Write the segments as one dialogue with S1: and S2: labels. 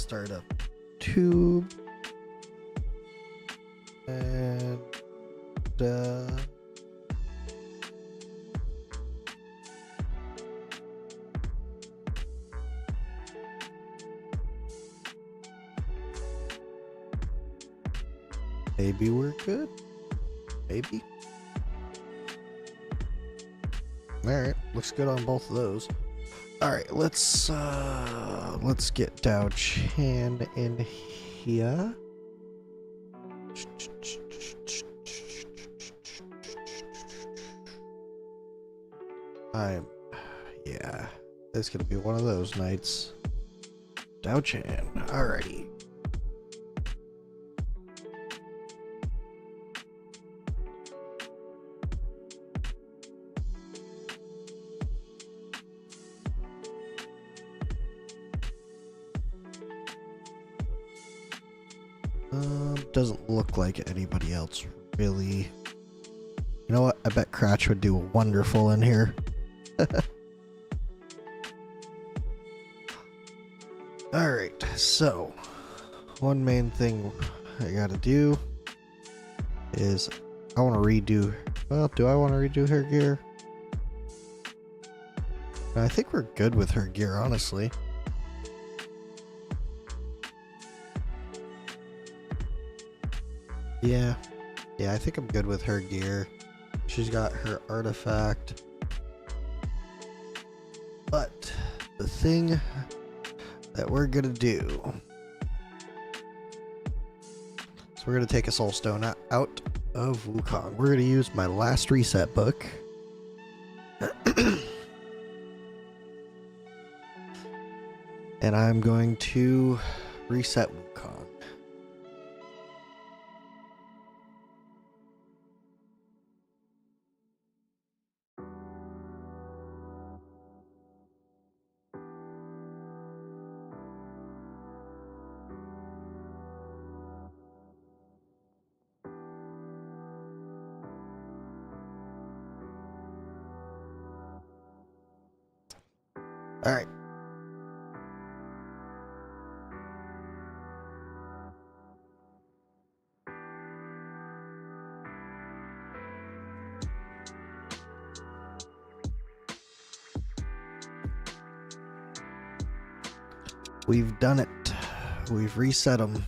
S1: start up tube. And maybe we're good. Maybe. Alright, looks good on both of those. Alright, let's get Dao Chan in here. Yeah, it's gonna be one of those nights. Dao Chan, alrighty. Doesn't look like anybody else really. You know what? I bet Cratch would do wonderful in here. Alright, so one main thing I gotta do is I want to redo. Well, do I want to redo her gear? I think we're good with her gear, honestly. Yeah, I think I'm good with her gear. She's got her artifact. But the thing that we're gonna do is we're gonna take a soul stone out of Wukong. We're gonna use my last reset book. And I'm going to reset Wukong. All right. We've done it. We've reset them.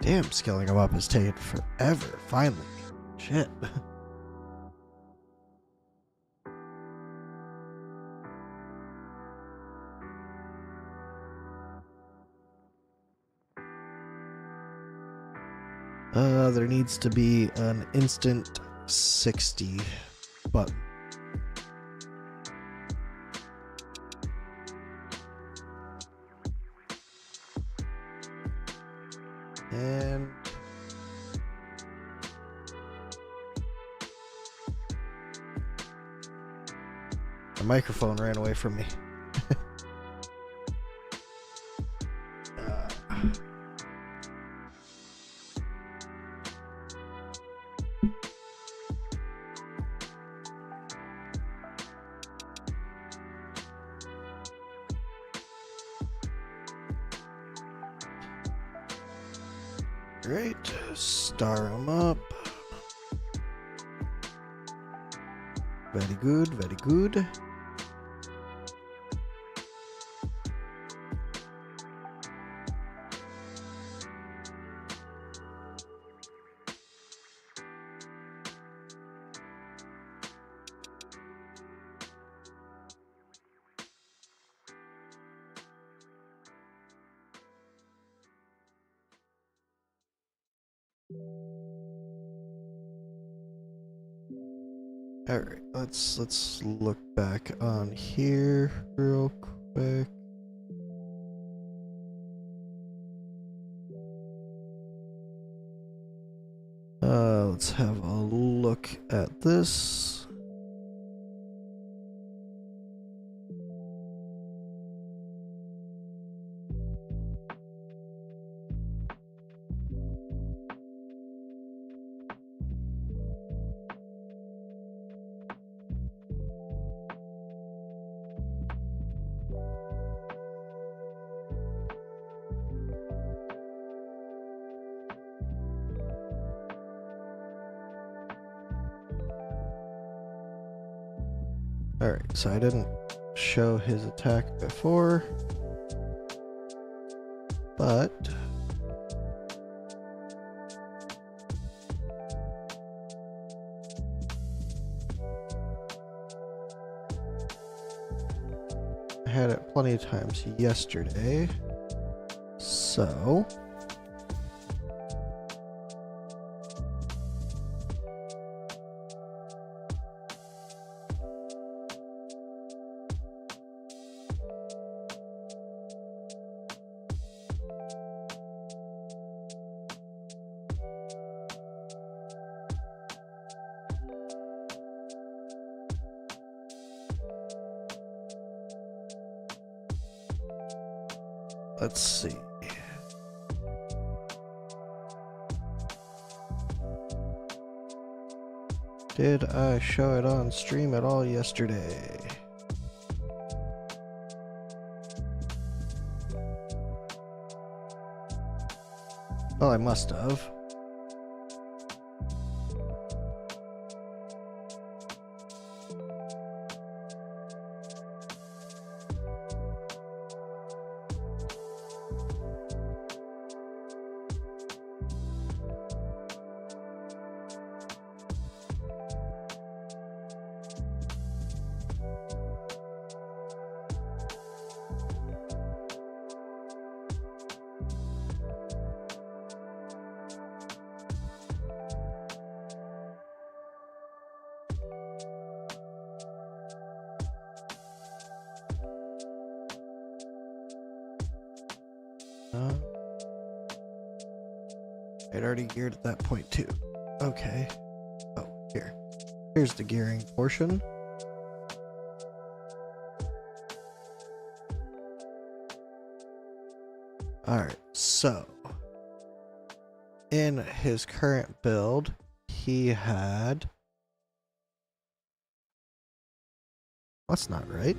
S1: Damn, scaling them up is taking forever, finally. Shit. There needs to be an instant 60 button. And the microphone ran away from me. Great, star them up. Very good, very good. All right, let's look back on here real quick. Let's have a look at this. Alright, so I didn't show his attack before, but I had it plenty of times yesterday, so let's see. Did I show it on stream at all yesterday? Well, I must have. I'd already geared at that point too. Okay. Oh, here. Here's the gearing portion. Alright, so in his current build, he had... That's not right.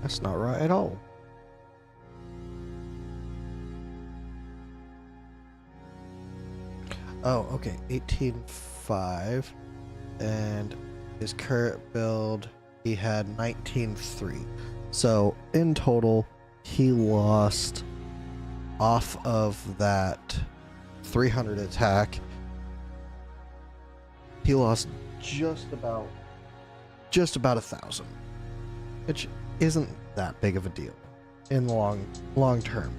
S1: That's not right at all. Oh, okay, 18.5, and his current build, he had 19.3. So in total, he lost off of that 300 attack. He lost just about 1,000, which isn't that big of a deal in the long term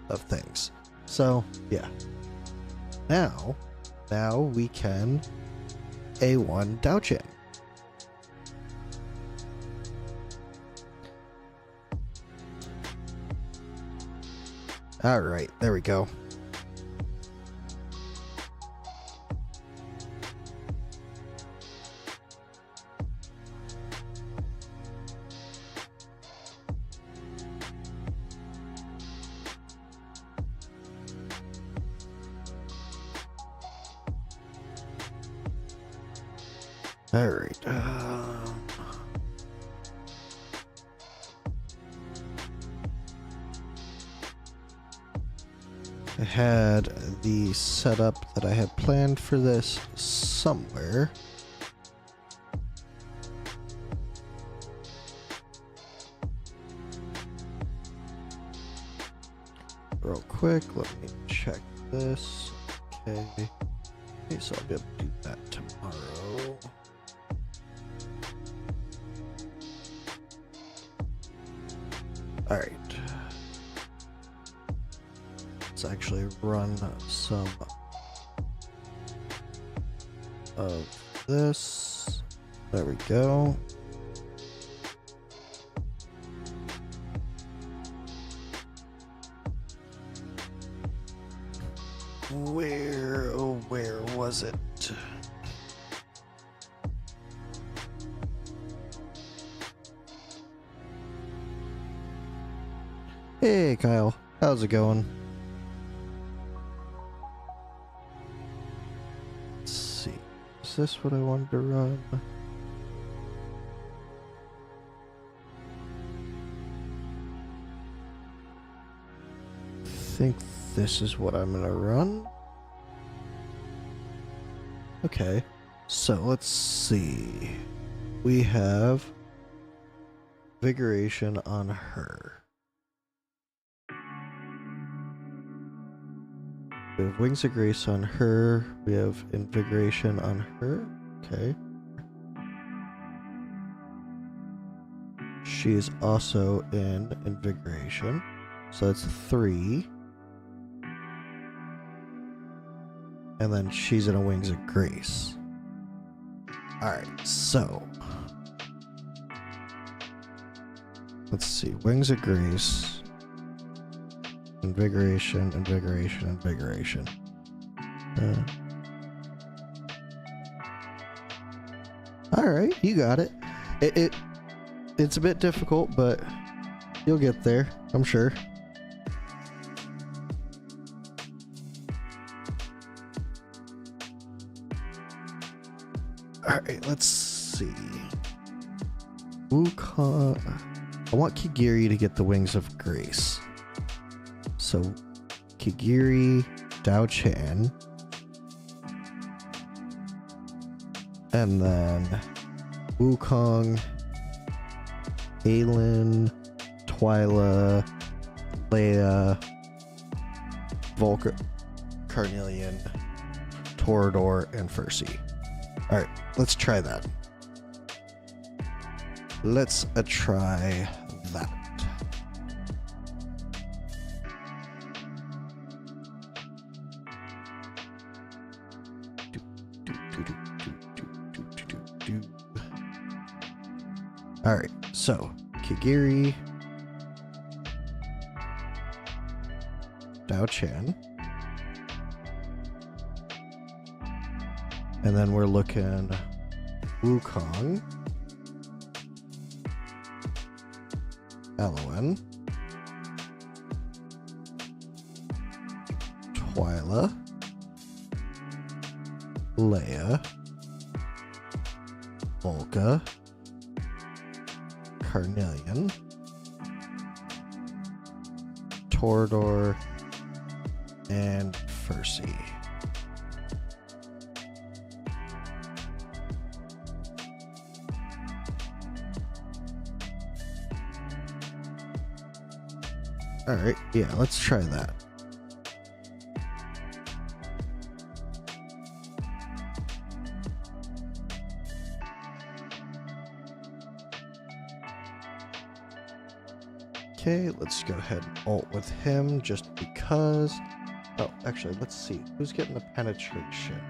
S1: of things. So yeah. Now we can A1 Daochin. All right, there we go. All right. I had the setup that I had planned for this somewhere. Real quick, let me check this. Okay. Okay, so I'll be able to do that tomorrow. All right. Let's actually run some of this. There we go. Where was it? Hey, Kyle. How's it going? Let's see. Is this what I wanted to run? I think this is what I'm gonna run. Okay. So let's see. We have Vigoration on her. We have Wings of Grace on her. We have Invigoration on her. Okay. She is also in Invigoration. So that's 3. And then she's in a Wings of Grace. Alright, so let's see. Wings of Grace. Invigoration, Invigoration, Invigoration. Alright, you got it. It's a bit difficult, but you'll get there, I'm sure. Alright, let's see. Wukong. I want Kigiri to get the Wings of Grace. So, Kigiri, Dao Chan. And then Wukong, Aelin, Twyla, Leia, Volker, Carnelian, Torador, and Percy. Alright, let's try that. Let's try that. Alright, so Kigiri, Dao Chan, and then we're looking Wukong, Elowen, Twyla, Leia, Volka, Carnelian, Torador, and Percy. Alright, yeah, let's try that. Okay, let's go ahead and ult with him just because. Oh, actually, let's see. Who's getting the penetration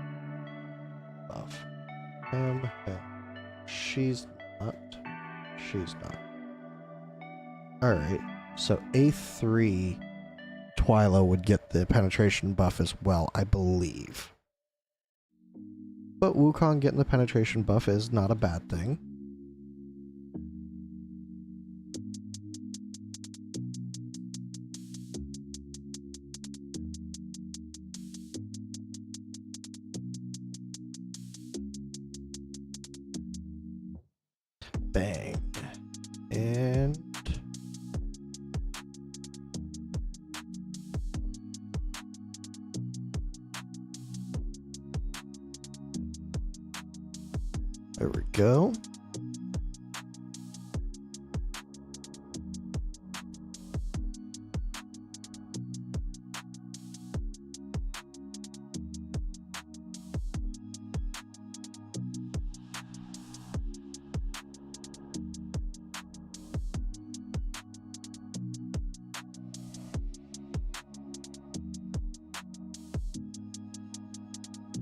S1: buff? Him. She's not. She's not. Alright, so A3 Twyla would get the penetration buff as well, I believe. But Wukong getting the penetration buff is not a bad thing. Bang. And there we go.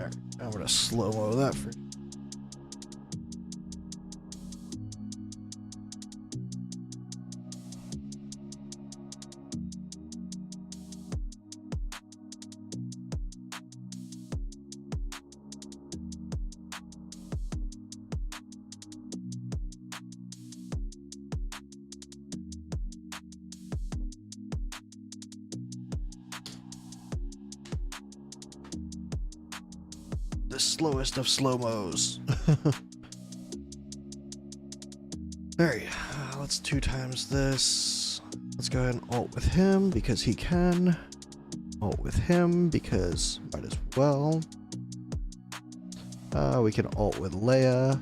S1: Alright, I'm gonna slow-mo that for the slowest of slow-mos. Alright, let's 2 times this. Let's go ahead and ult with him because he can. Ult with him because might as well. We can ult with Leia.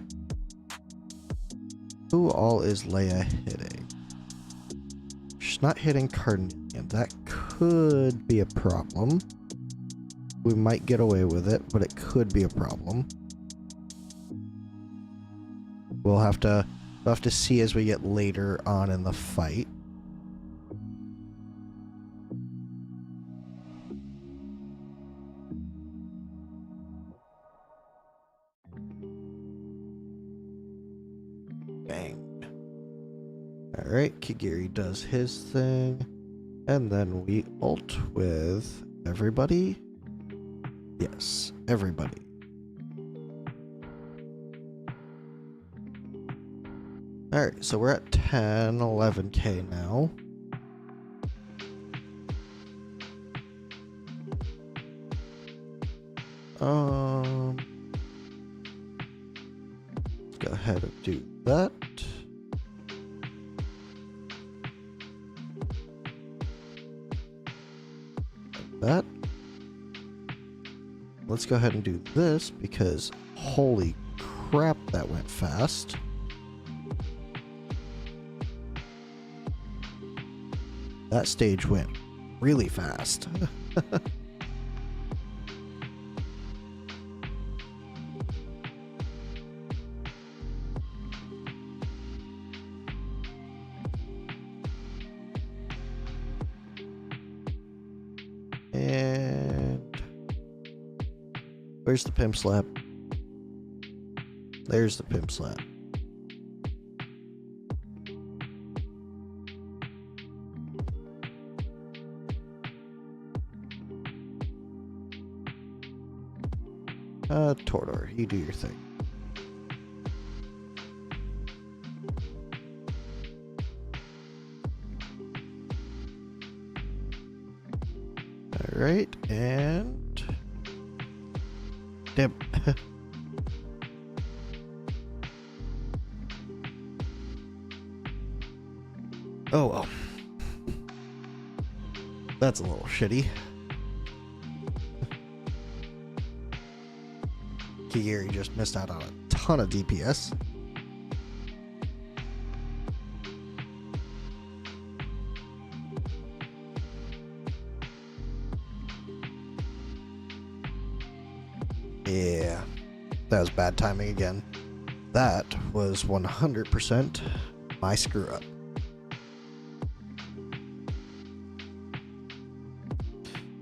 S1: Who all is Leia hitting? She's not hitting Carnelian. That could be a problem. We might get away with it, but it could be a problem. We'll have to see as we get later on in the fight. Bang. Alright, Kigiri does his thing. And then we ult with everybody. Yes, everybody. Alright, so we're at 10, 11k now. Let's go ahead and do that. That. Let's go ahead and do this because holy crap, that went fast. That stage went really fast. And where's the pimp slap? There's the pimp slap. Tordor, you do your thing. Alright, and... Damn. Oh well. That's a little shitty. Kigiri just missed out on a ton of DPS. Yeah, that was bad timing again. That was 100% my screw up.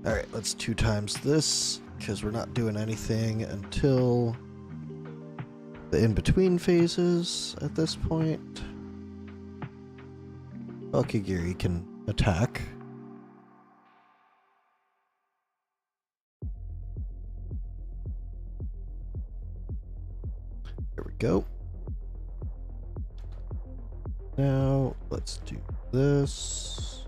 S1: Alright, let's 2 times this, because we're not doing anything until the in-between phases at this point. Well, Kigiri can attack. There we go. Now, let's do this.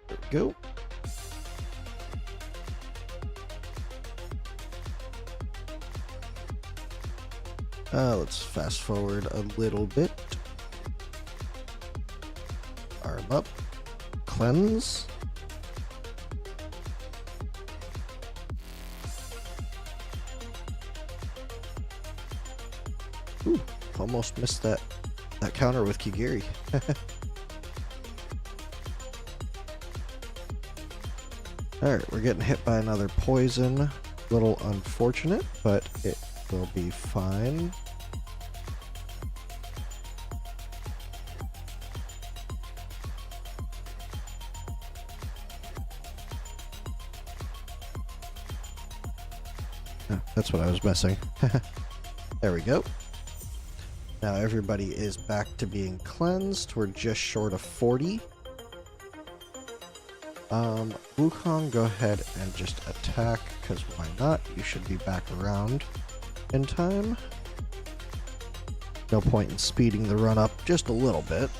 S1: There we go. Let's fast forward a little bit. Arm up. Cleanse. Ooh, almost missed that counter with Kigiri. Alright, we're getting hit by another poison. Little unfortunate, but it will be fine. Oh, that's what I was missing. There we go. Now everybody is back to being cleansed. We're just short of 40. Wukong, go ahead and just attack, because why not? You should be back around in time. No point in speeding the run up just a little bit.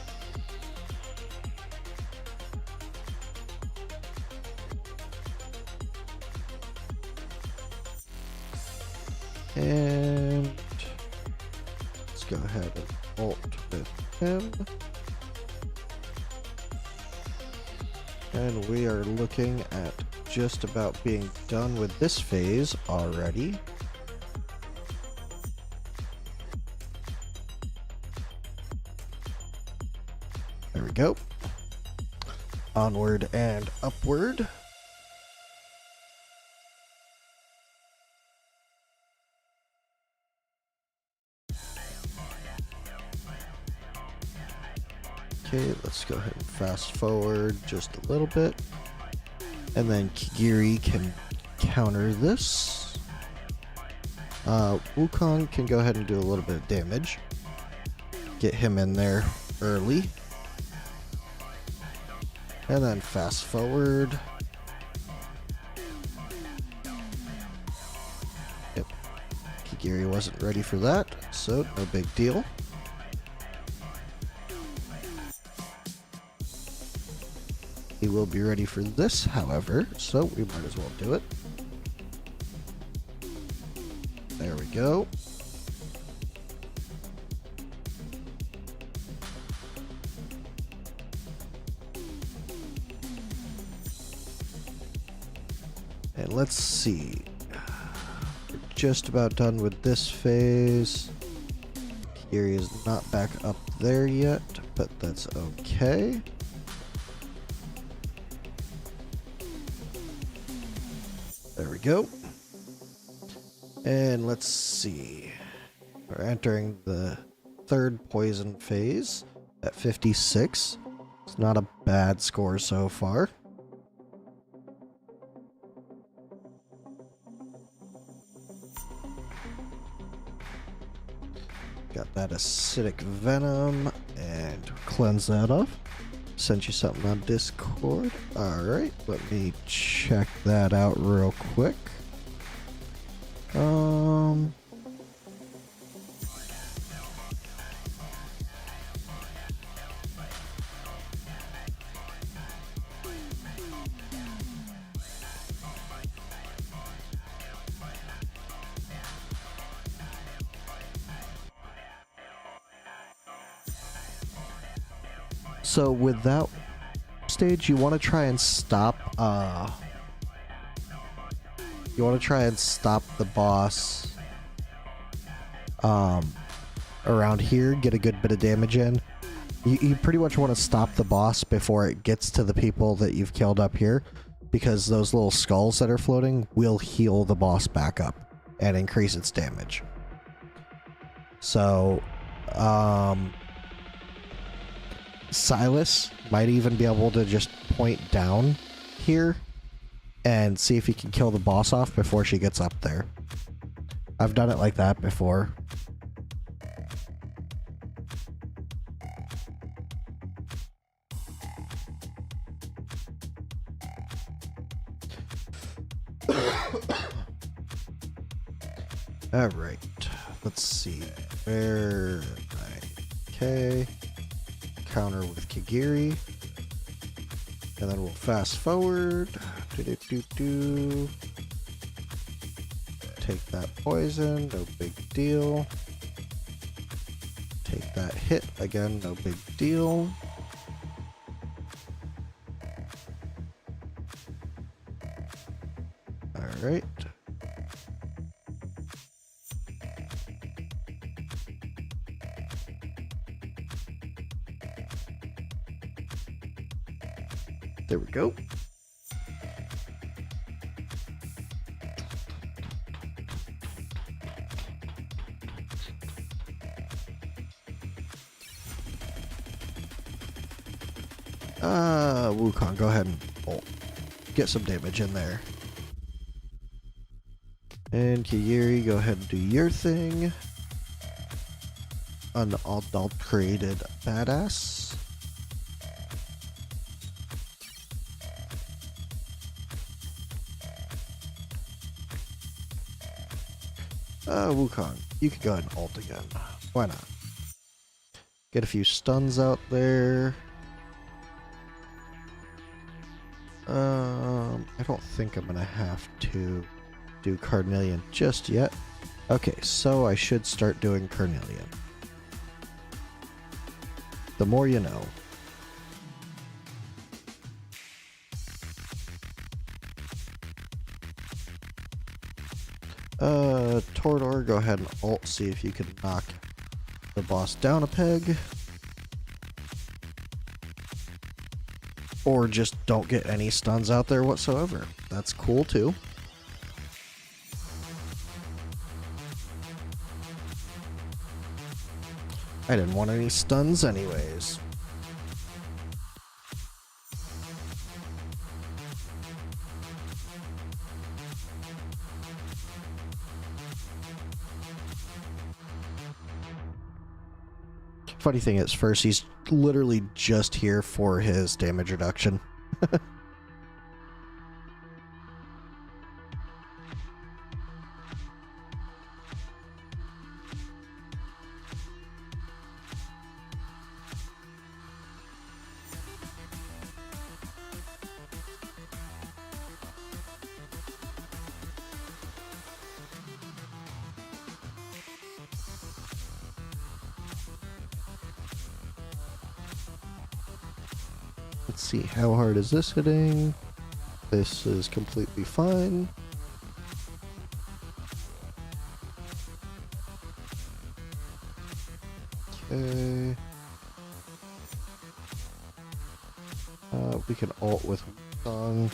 S1: And let's go ahead and ult with him. And we are looking at just about being done with this phase already. There we go. Onward and upward. Okay, let's go ahead and fast forward just a little bit. And then Kigiri can counter this. Wukong can go ahead and do a little bit of damage. Get him in there early. And then fast forward. Yep. Kigiri wasn't ready for that, so no big deal. He will be ready for this, however, so we might as well do it. There we go. And let's see. We're just about done with this phase. Kiri is not back up there yet, but that's okay. There we go. And let's see. We're entering the third poison phase at 56. It's not a bad score so far. Got that acidic venom and cleanse that off. Sent you something on Discord. Alright, let me check that out real quick. So with that stage, you want to try and stop, the boss, around here, get a good bit of damage in. You pretty much want to stop the boss before it gets to the people that you've killed up here, because those little skulls that are floating will heal the boss back up and increase its damage. So, Silas might even be able to just point down here and see if he can kill the boss off before she gets up there. I've done it like that before. Alright, let's see. Where... Okay. Counter with Kigiri. And then we'll fast forward. Do-do-do-do. Take that poison, no big deal. Take that hit, again, no big deal. Alright. There we go. Wukong, go ahead and get some damage in there. And Kigiri, go ahead and do your thing. Unadulterated badass. Wukong, you can go ahead and ult again. Why not? Get a few stuns out there. I don't think I'm gonna have to do Cardinalian just yet. Okay, so I should start doing Carnelian. The more you know. Torador, go ahead and ult, see if you can knock the boss down a peg. Or just don't get any stuns out there whatsoever. That's cool too. I didn't want any stuns anyways. Funny thing is, first, he's literally just here for his damage reduction. Let's see, how hard is this hitting? This is completely fine. Okay. We can ult with Wukong.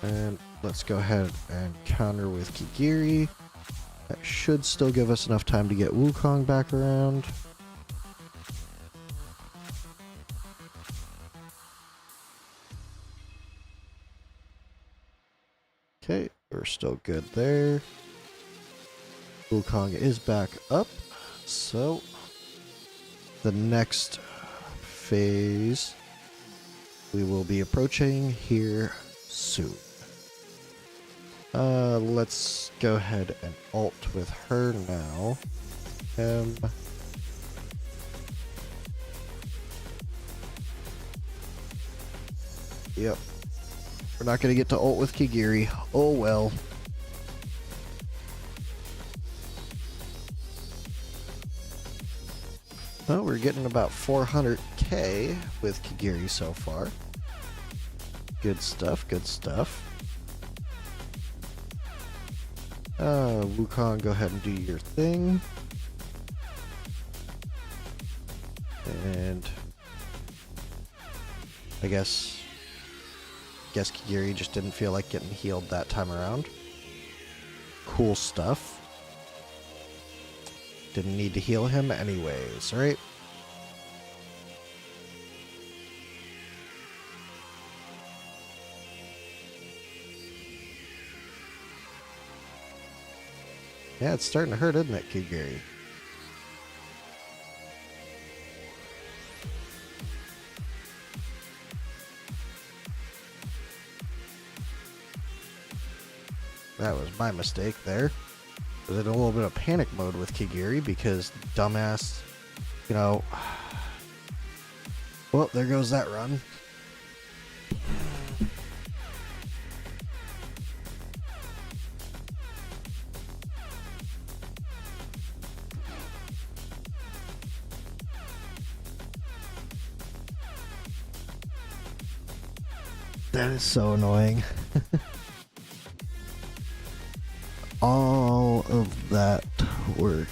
S1: And let's go ahead and counter with Kigiri. That should still give us enough time to get Wukong back around. Okay, we're still good there. Wukong is back up, so the next phase we will be approaching here soon. Let's go ahead and ult with her now. Yep. We're not going to get to ult with Kigiri. Oh well. Well, we're getting about 400k with Kigiri so far. Good stuff, good stuff. Wukong, go ahead and do your thing. And I guess Kigiri just didn't feel like getting healed that time around. Cool stuff. Didn't need to heal him anyways, right? Yeah, it's starting to hurt, isn't it, Kigiri? That was my mistake there. I was in a little bit of panic mode with Kigiri because dumbass, you know... Well, there goes that run. That is so annoying. All of that work.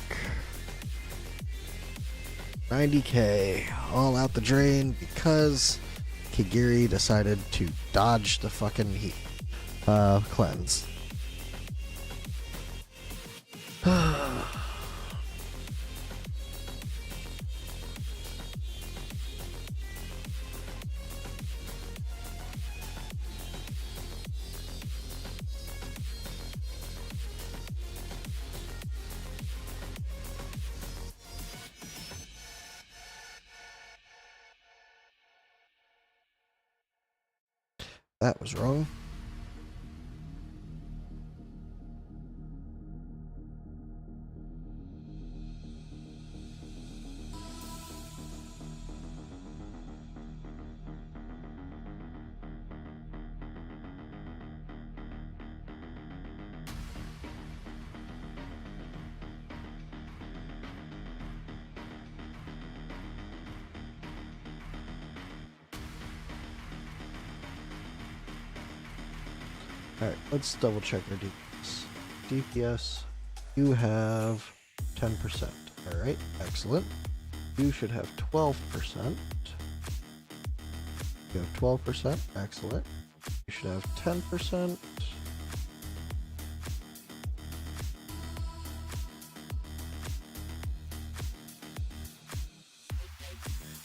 S1: 90k all out the drain because Kigiri decided to dodge the fucking heat cleanse. That was wrong. Alright, let's double check our DPS. DPS, you have 10%. Alright, excellent. You should have 12%. You have 12%, excellent. You should have 10%.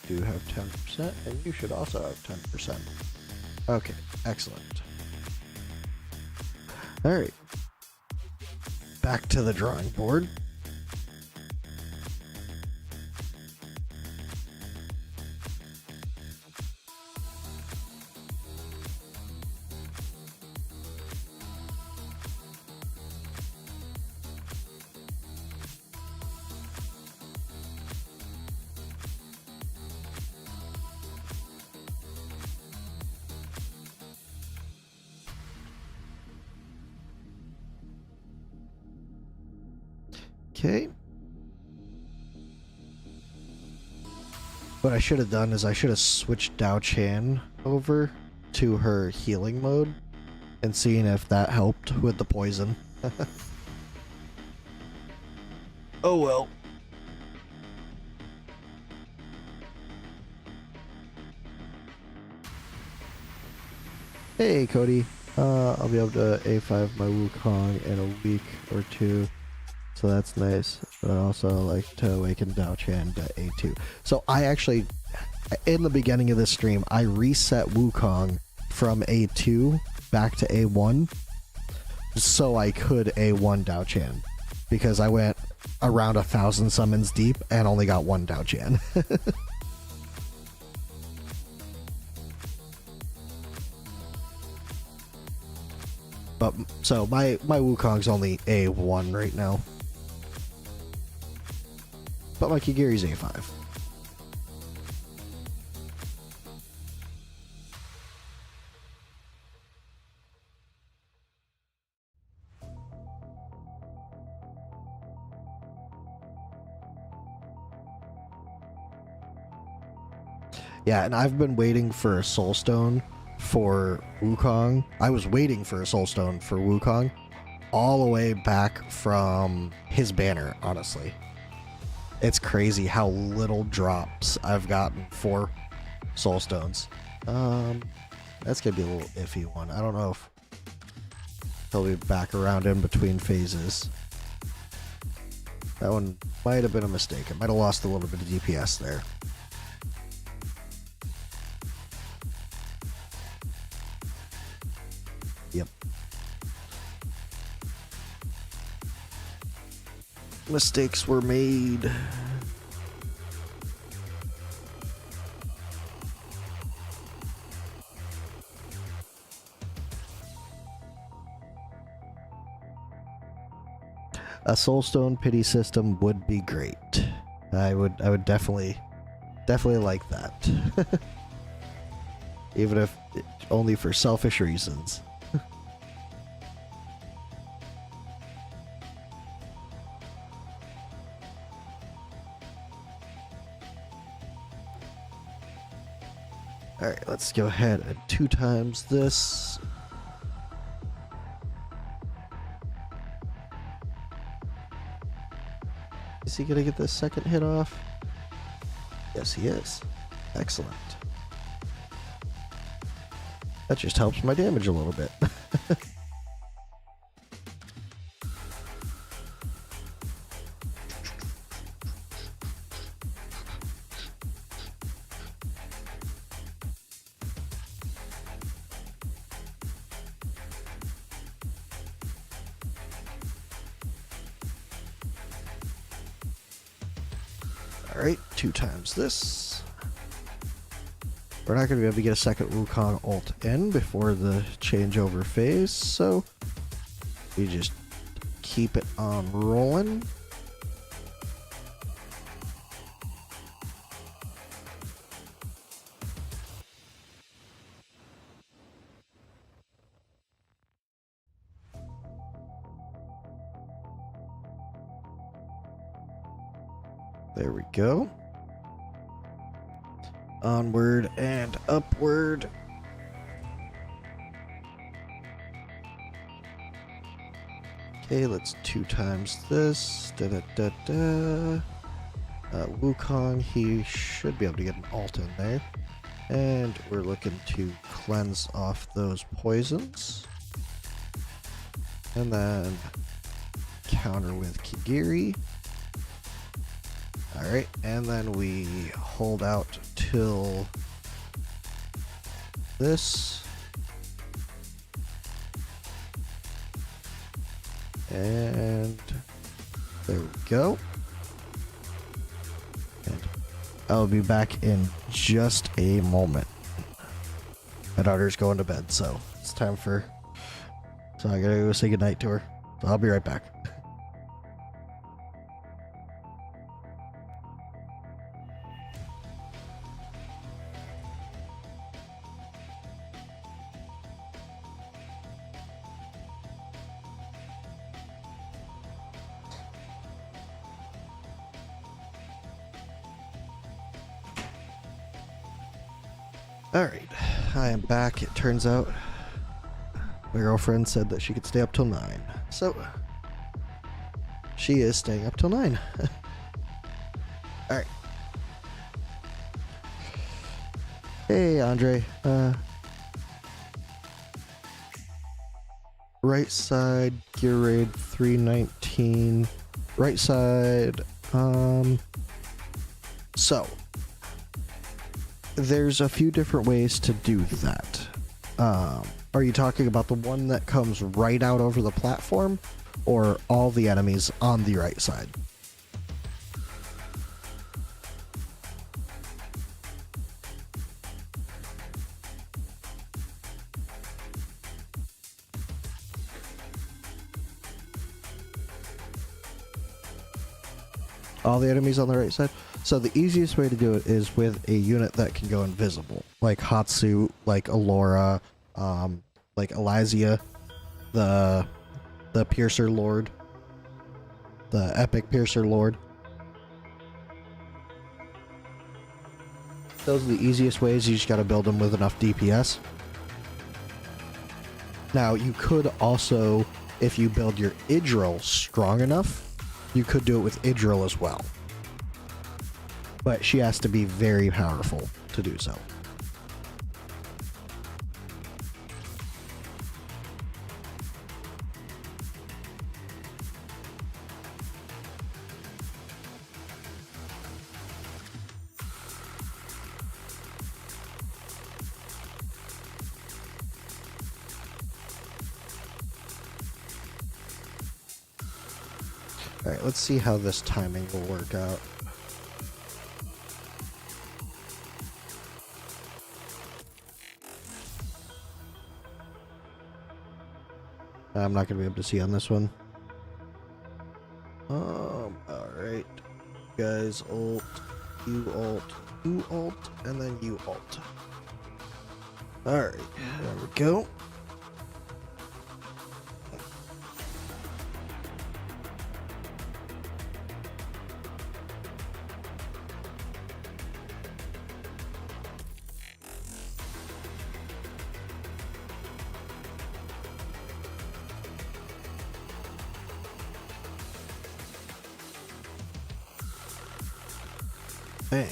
S1: You have 10%, and you should also have 10%. Okay, excellent. Alright. Back to the drawing board. Okay. What I should have done is I should have switched Dao Chan over to her healing mode and seen if that helped with the poison. Oh well. Hey Cody, I'll be able to A5 my Wukong in a week or two. So that's nice, but I also like to awaken Dao Chan to A2. So I actually, in the beginning of this stream, I reset Wukong from A2 back to A1 so I could A1 Dao Chan. Because I went around 1,000 summons deep and only got one Dao Chan. But, so my Wukong's only A1 right now. But my Kigiri's A5. Yeah, and I've been waiting for a Soul Stone for Wukong. I was waiting for a Soul Stone for Wukong all the way back from his banner, honestly. It's crazy how little drops I've gotten for Soul Stones. That's gonna be a little iffy one. I don't know if he'll be back around in between phases. That one might have been a mistake. I might have lost a little bit of DPS there. Yep. Mistakes were made. A Soulstone pity system would be great. I would definitely like that. Even if only for selfish reasons. Alright, let's go ahead and 2 times this. Is he gonna get this second hit off? Yes, he is. Excellent. That just helps my damage a little bit. Alright, 2 times this. We're not going to be able to get a second Wukong ult in before the changeover phase, so we just keep it on rolling. There we go. Onward and upward. Okay, let's 2 times this. Da da da da. Wukong, he should be able to get an alt in there. And we're looking to cleanse off those poisons. And then counter with Kigiri. Alright, and then we hold out till this. And there we go. And I'll be back in just a moment. My daughter's going to bed, so it's time for... So I gotta go say goodnight to her. So I'll be right back. Alright, I am back. It turns out my girlfriend said that she could stay up till 9. So, she is staying up till 9. Alright. Hey, Andre. Right side, gear raid 319. Right side, so... There's a few different ways to do that. Are you talking about the one that comes right out over the platform, or all the enemies on the right side? All the enemies on the right side? So the easiest way to do it is with a unit that can go invisible, like Hatsu, like Alora, like Elysia, the Piercer Lord, the Epic Piercer Lord. Those are the easiest ways. You just got to build them with enough DPS. Now you could also, if you build your Idril strong enough, you could do it with Idril as well. But she has to be very powerful to do so. Alright, let's see how this timing will work out. I'm not going to be able to see on this one. Alright. Guys, ult, you ult, and then you ult. Alright, there we go. Bang.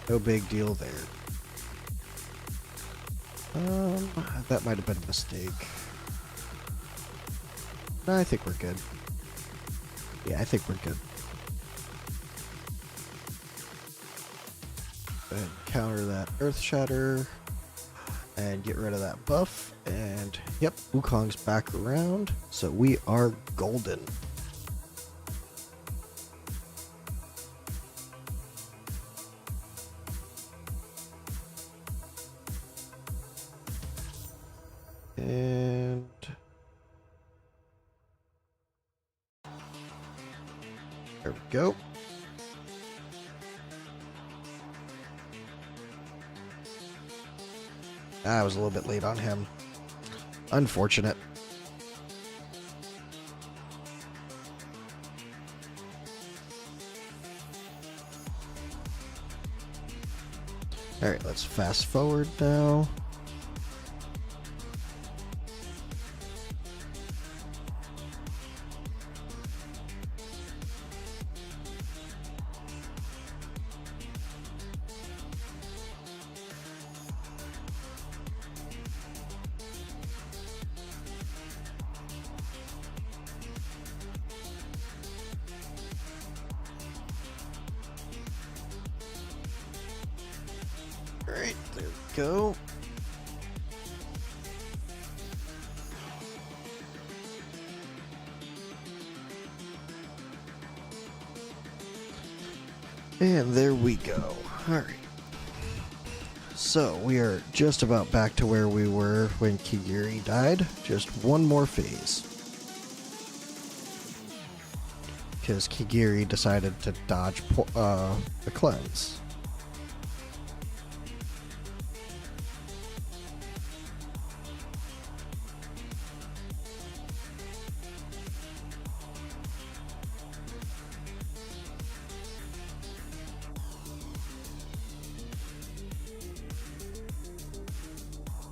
S1: No big deal there. That might have been a mistake. No, I think we're good. Yeah, I think we're good. Go ahead and counter that Earth Shatter and get rid of that buff. And yep, Wukong's back around. So we are golden. And there we go. I was a little bit late on him. Unfortunate. Alright, let's fast forward now. Alright, there we go. And there we go. Alright. So, we are just about back to where we were when Kigiri died. Just one more phase. Because Kigiri decided to dodge the cleanse.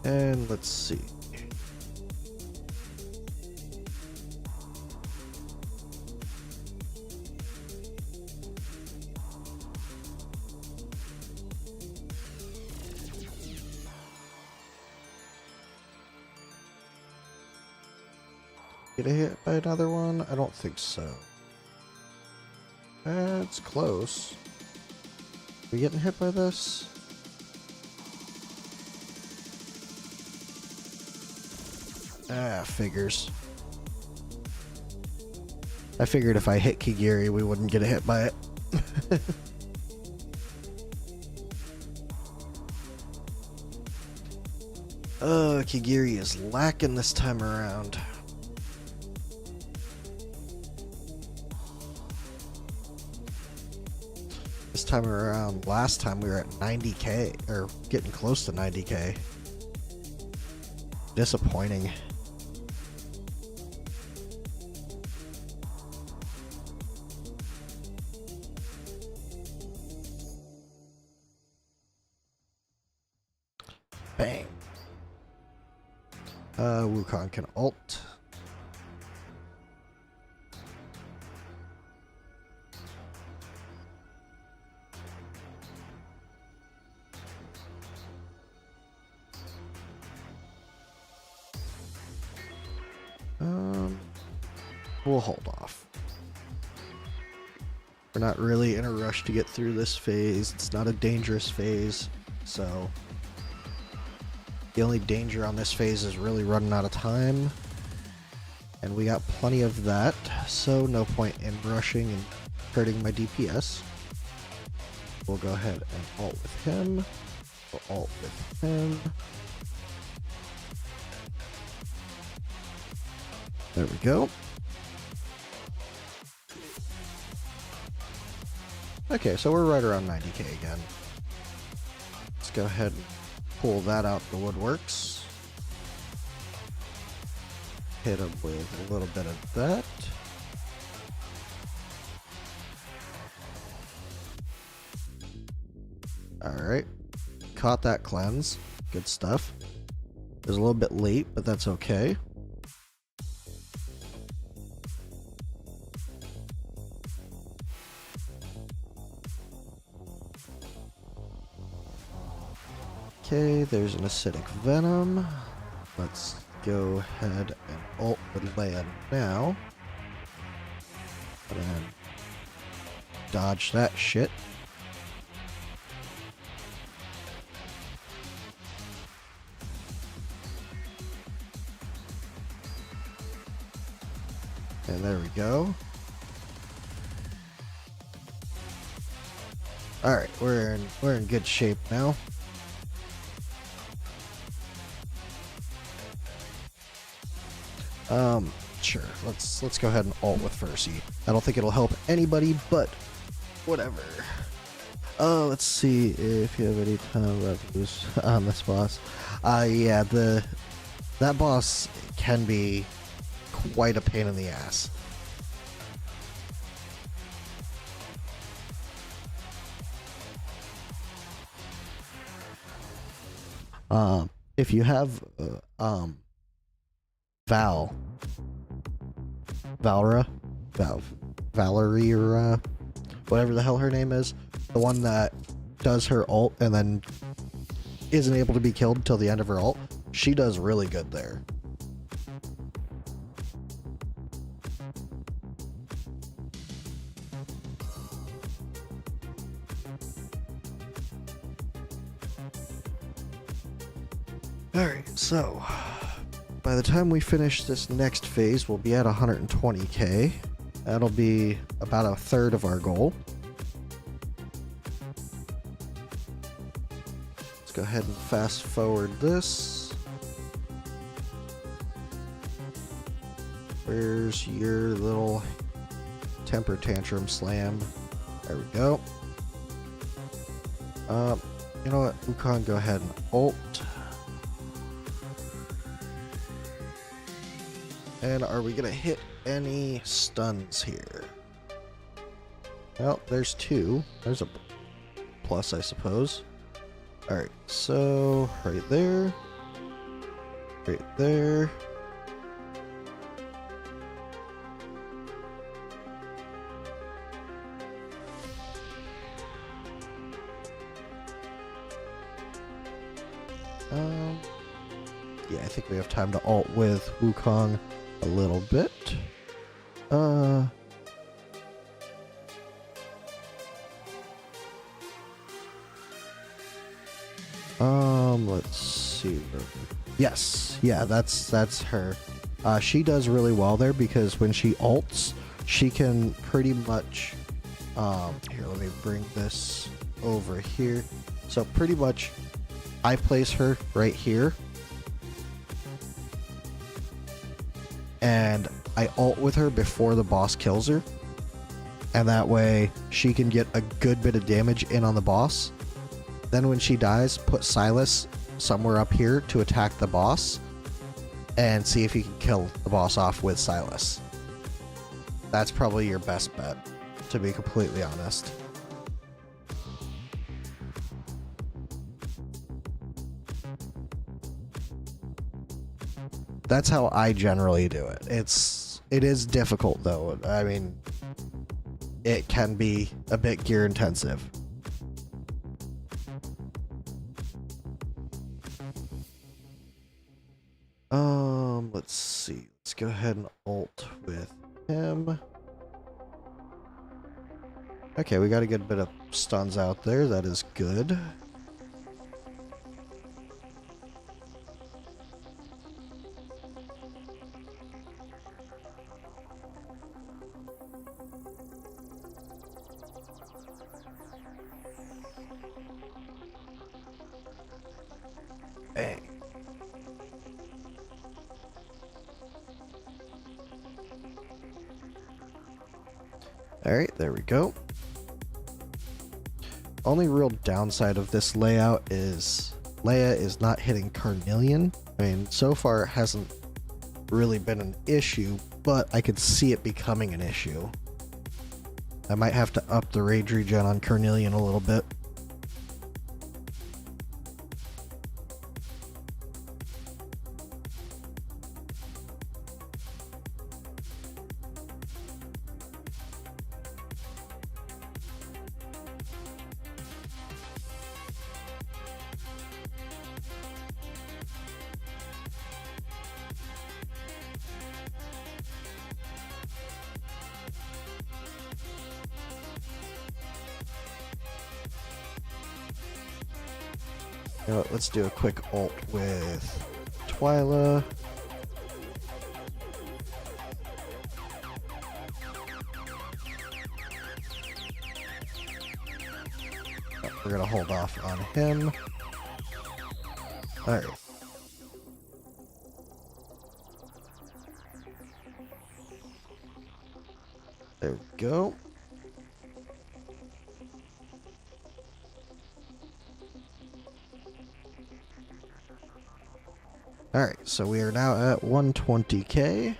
S1: And let's see. Get a hit by another one? I don't think so. That's close. We getting hit by this? Ah, figures. I figured if I hit Kigiri, we wouldn't get a hit by it. Kigiri is lacking this time around. This time around, last time we were at 90k, or getting close to 90k. Disappointing. Bang. Wukong can ult. We'll hold off. We're not really in a rush to get through this phase. It's not a dangerous phase, so the only danger on this phase is really running out of time. And we got plenty of that, so no point in rushing and hurting my DPS. We'll go ahead and ult with him. We'll ult with him. There we go. Okay, so we're right around 90k again. Let's go ahead and pull that out the woodworks. Hit him with a little bit of that. Alright. Caught that cleanse. Good stuff. It was a little bit late, but that's okay. Okay, there's an acidic venom. Let's go ahead and ult with land now. And then dodge that shit. And there we go. Alright, we're in good shape now. Sure. Let's go ahead and ult with Fercy. I don't think it'll help anybody, but whatever. Let's see if you have any time left on this boss. Yeah, that boss can be quite a pain in the ass. If you have Valerie, whatever the hell her name is, the one that does her ult and then isn't able to be killed until the end of her ult, she does really good there. Alright, so by the time we finish this next phase, we'll be at 120k. That'll be about a third of our goal. Let's go ahead and fast forward this. Where's your little temper tantrum slam? There we go. You know what? Wukong, go ahead and ult. And are we gonna hit any stuns here? Well, there's two. There's a plus, I suppose. Alright, so right there. Right there. Yeah, I think we have time to ult with Wukong a little bit. Let's see. Yes, yeah, that's her. She does really well there because when she ults, she can pretty much, here, let me bring this over here. So pretty much, I place her right here, and I ult with her before the boss kills her, and that way she can get a good bit of damage in on the boss. Then when she dies, put Silas somewhere up here to attack the boss and see if you can kill the boss off with Silas. That's probably your best bet, to be completely honest. That's how I generally do it. It is difficult though. I mean, it can be a bit gear intensive. Let's see. Let's go ahead and ult with him. Okay, we got a good bit of stuns out there. That is good. Bang. Alright, there we go. Only real downside of this layout is Leia is not hitting Carnelian. I mean, so far it hasn't really been an issue, but I could see it becoming an issue. I might have to up the rage regen on Carnelian a little bit. You know what, let's do a quick ult with Twyla. We're gonna hold off on him. Alright. There we go. Alright, so we are now at 120k.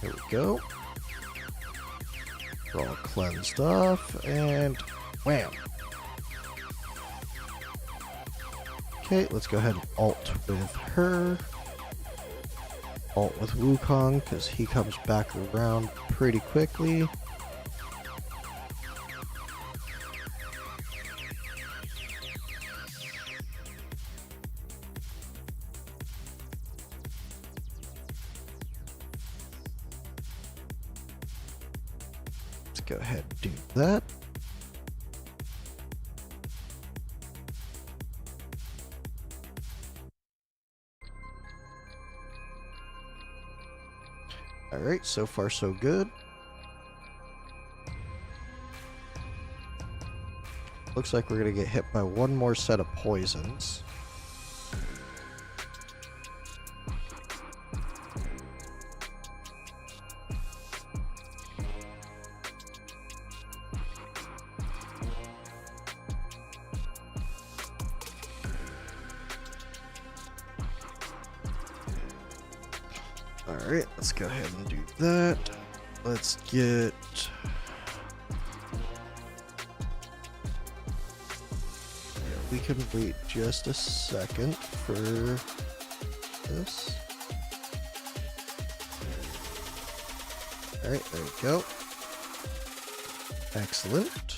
S1: There we go. We're all cleansed off, and wham! Okay, let's go ahead and ult with her. ult with Wukong because he comes back around pretty quickly. Let's go ahead and do that. Alright, so far so good. Looks like we're gonna get hit by one more set of poisons. Alright, let's go ahead and do that. Let's get... Yeah, we can wait just a second for this. Alright, there we go. Excellent.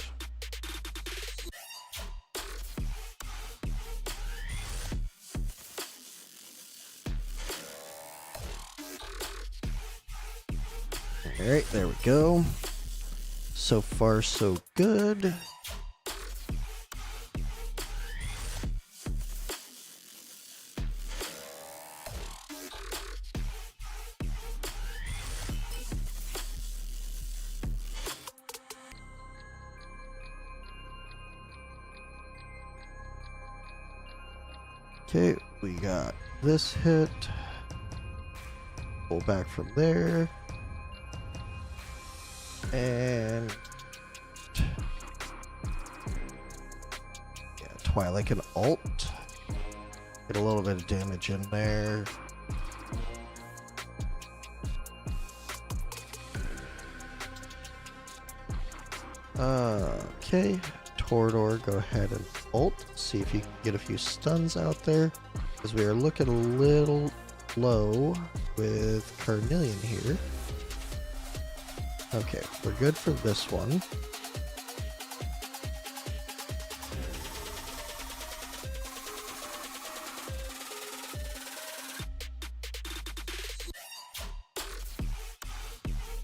S1: Alright, there we go. So far, so good. Okay, we got this hit. Pull back from there. And yeah, Twilight can ult. Get a little bit of damage in there. Okay, Torador, go ahead and ult. See if you can get a few stuns out there, because we are looking a little low with Carnelian here. Okay, we're good for this one.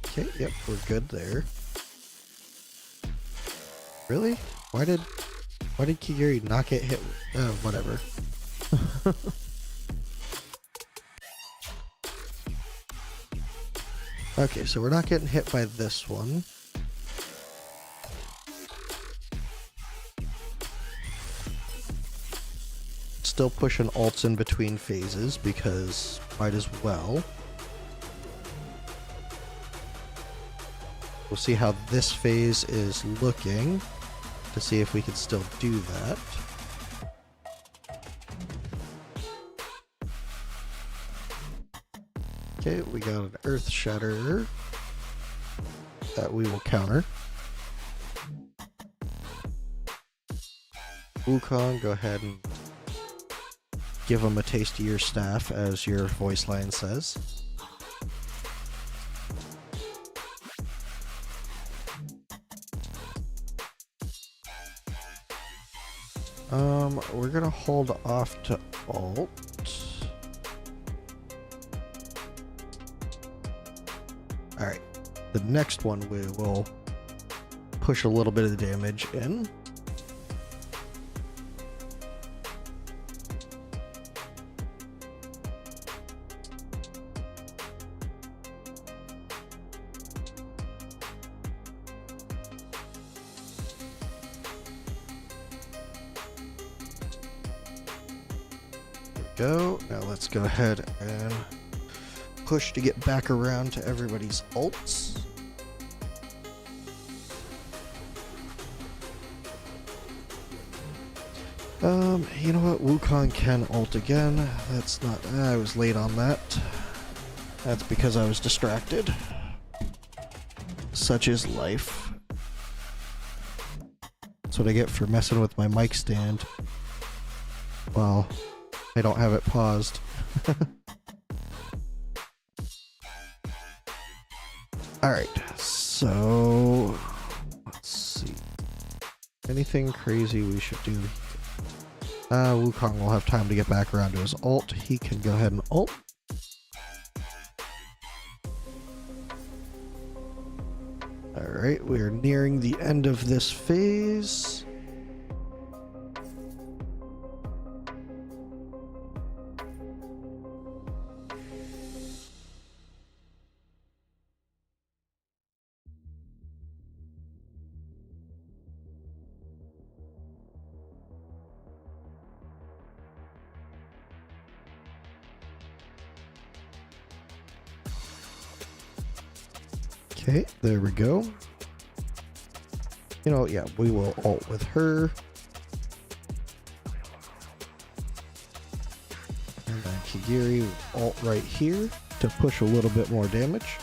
S1: Okay, yep, we're good there. Really? Why did Kigiri not get hit? Whatever. Okay, so we're not getting hit by this one. Still pushing ults in between phases because might as well. We'll see how this phase is looking to see if we can still do that. Okay, we got an Earth Shatter that we will counter. Wukong, go ahead and give him a taste of your staff, as your voice line says. We're gonna hold off to ult. Alright, the next one we will push a little bit of the damage in. Go. Now let's go ahead and push to get back around to everybody's ults. You know what? Wukong can ult again. That's not... I was late on that. That's because I was distracted. Such is life. That's what I get for messing with my mic stand. Well, I don't have it paused. Alright, so let's see. Anything crazy we should do? Wukong will have time to get back around to his ult. He can go ahead and ult. Alright, we are nearing the end of this phase. Okay, there we go. You know, yeah, we will ult with her. And then Kigiri will ult right here to push a little bit more damage.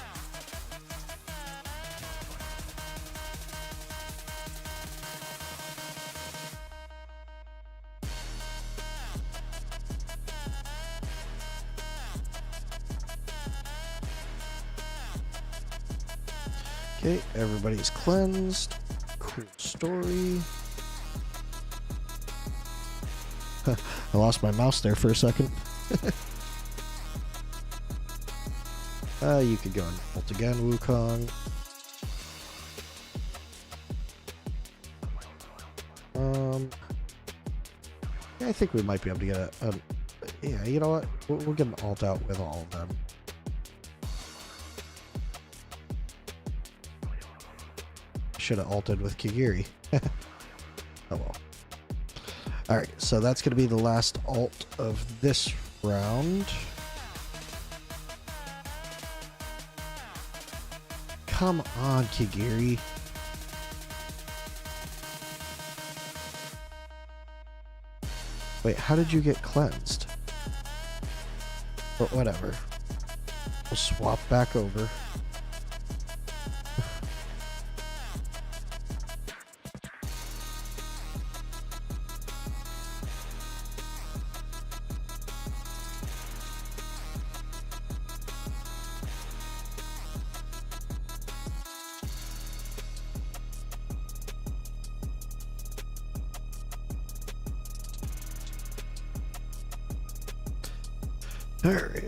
S1: Okay, everybody's cleansed. Cool story. I lost my mouse there for a second. You could go and ult again, Wukong. Yeah, I think we might be able to get a yeah, you know what? We'll get an ult out with all of them. Should have ulted with Kigiri. Oh well. Alright, so that's going to be the last ult of this round. Come on, Kigiri. Wait, how did you get cleansed? But whatever. We'll swap back over. Alright.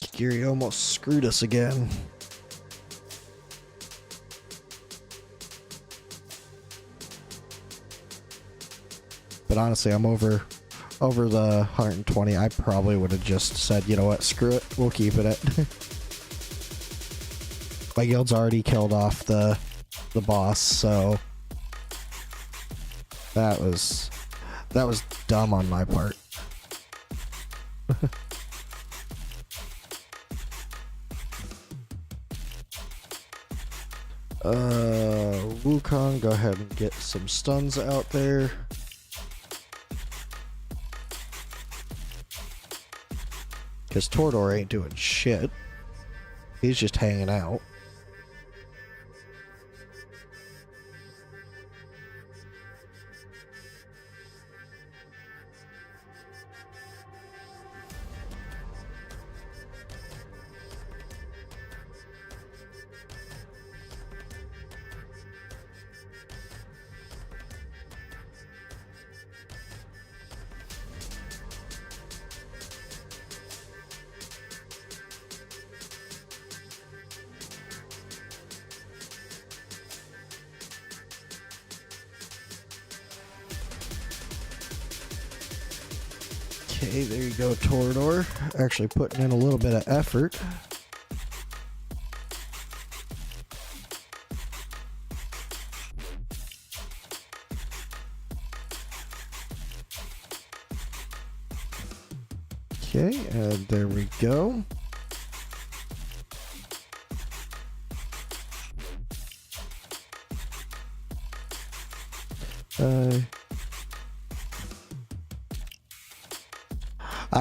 S1: Kigiri almost screwed us again. But honestly, I'm over the 120. I probably would have just said, you know what, screw it, we'll keep it at. My guild's already killed off the boss, so that was dumb on my part. Wukong, go ahead and get some stuns out there. Because Tordor ain't doing shit. He's just hanging out. Okay, there you go, Tordor. Actually putting in a little bit of effort. Okay, and there we go.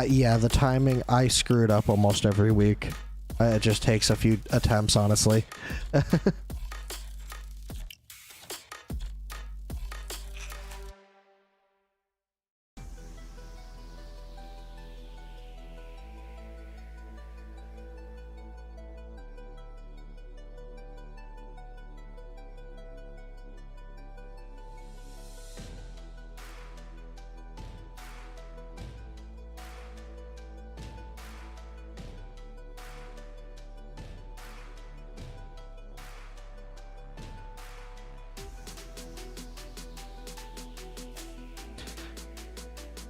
S1: Yeah, the timing, I screw it up almost every week. It just takes a few attempts, honestly.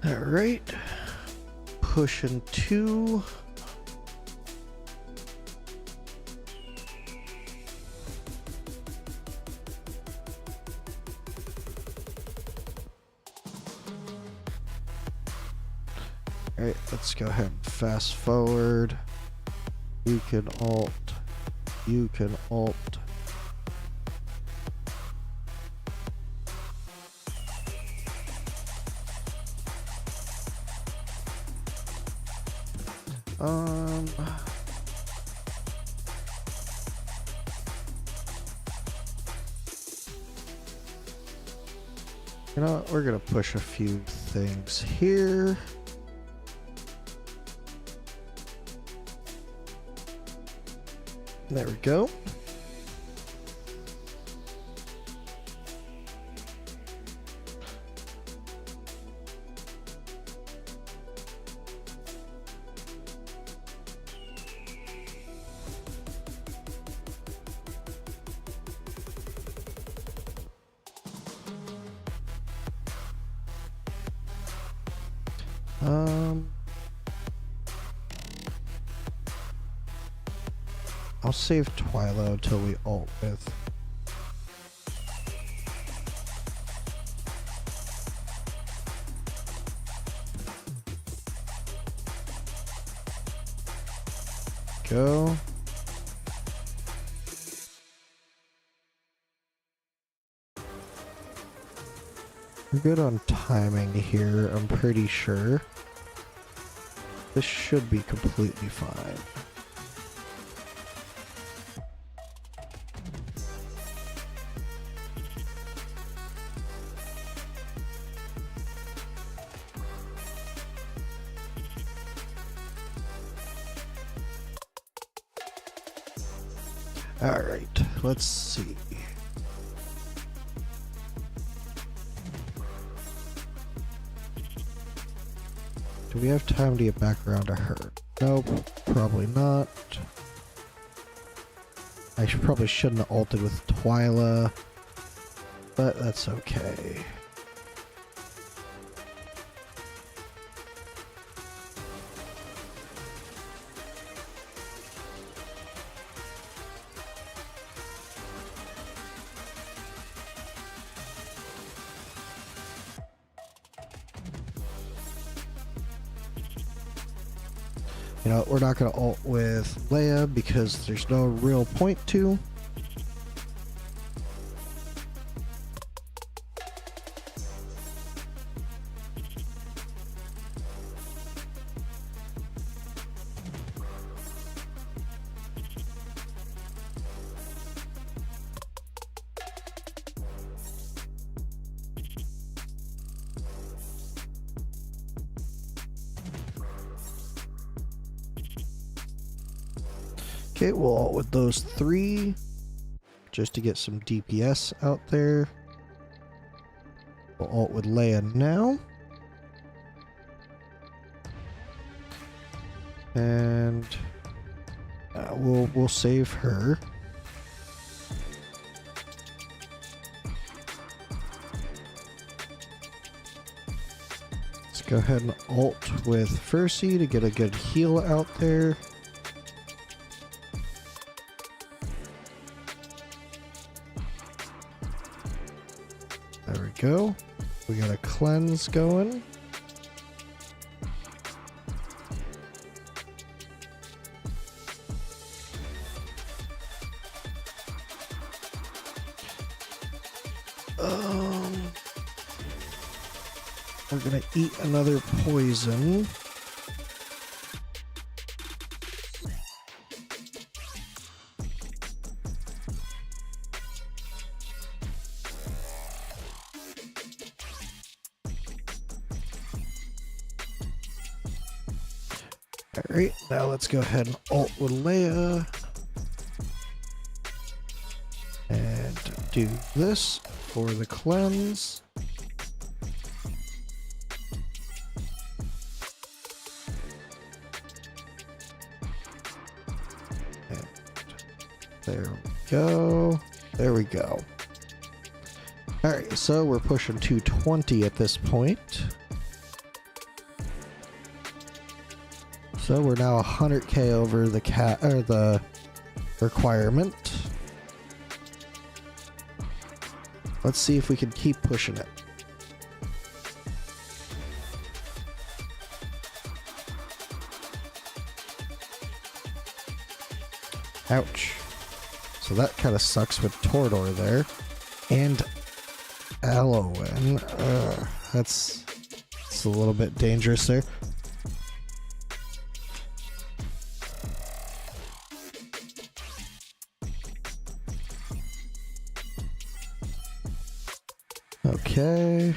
S1: Alright. Pushing 2. Alright, let's go ahead and fast forward. You can alt. You can alt. You know what? We're gonna push a few things here. There we go. I'll save Twilo until we alt with. Go. We're good on timing here, I'm pretty sure. This should be completely fine. Alright, let's see. Do we have time to get back around to her? Nope, probably not. I probably shouldn't have ulted with Twyla, but that's okay. You know, we're not going to ult with Leia because there's no real point to. Okay, we'll ult with those 3 just to get some DPS out there. We'll ult with Leia now. And we'll save her. Let's go ahead and ult with Fercy to get a good heal out there. There we go. We got a cleanse going. We're gonna eat another poison. Alright, now let's go ahead and ult with Leia. And do this for the cleanse. And there we go. There we go. Alright, so we're pushing 220 at this point. So we're now 100k over the the requirement. Let's see if we can keep pushing it. Ouch. So that kind of sucks with Torador there. And Alowen. That's a little bit dangerous there. Okay.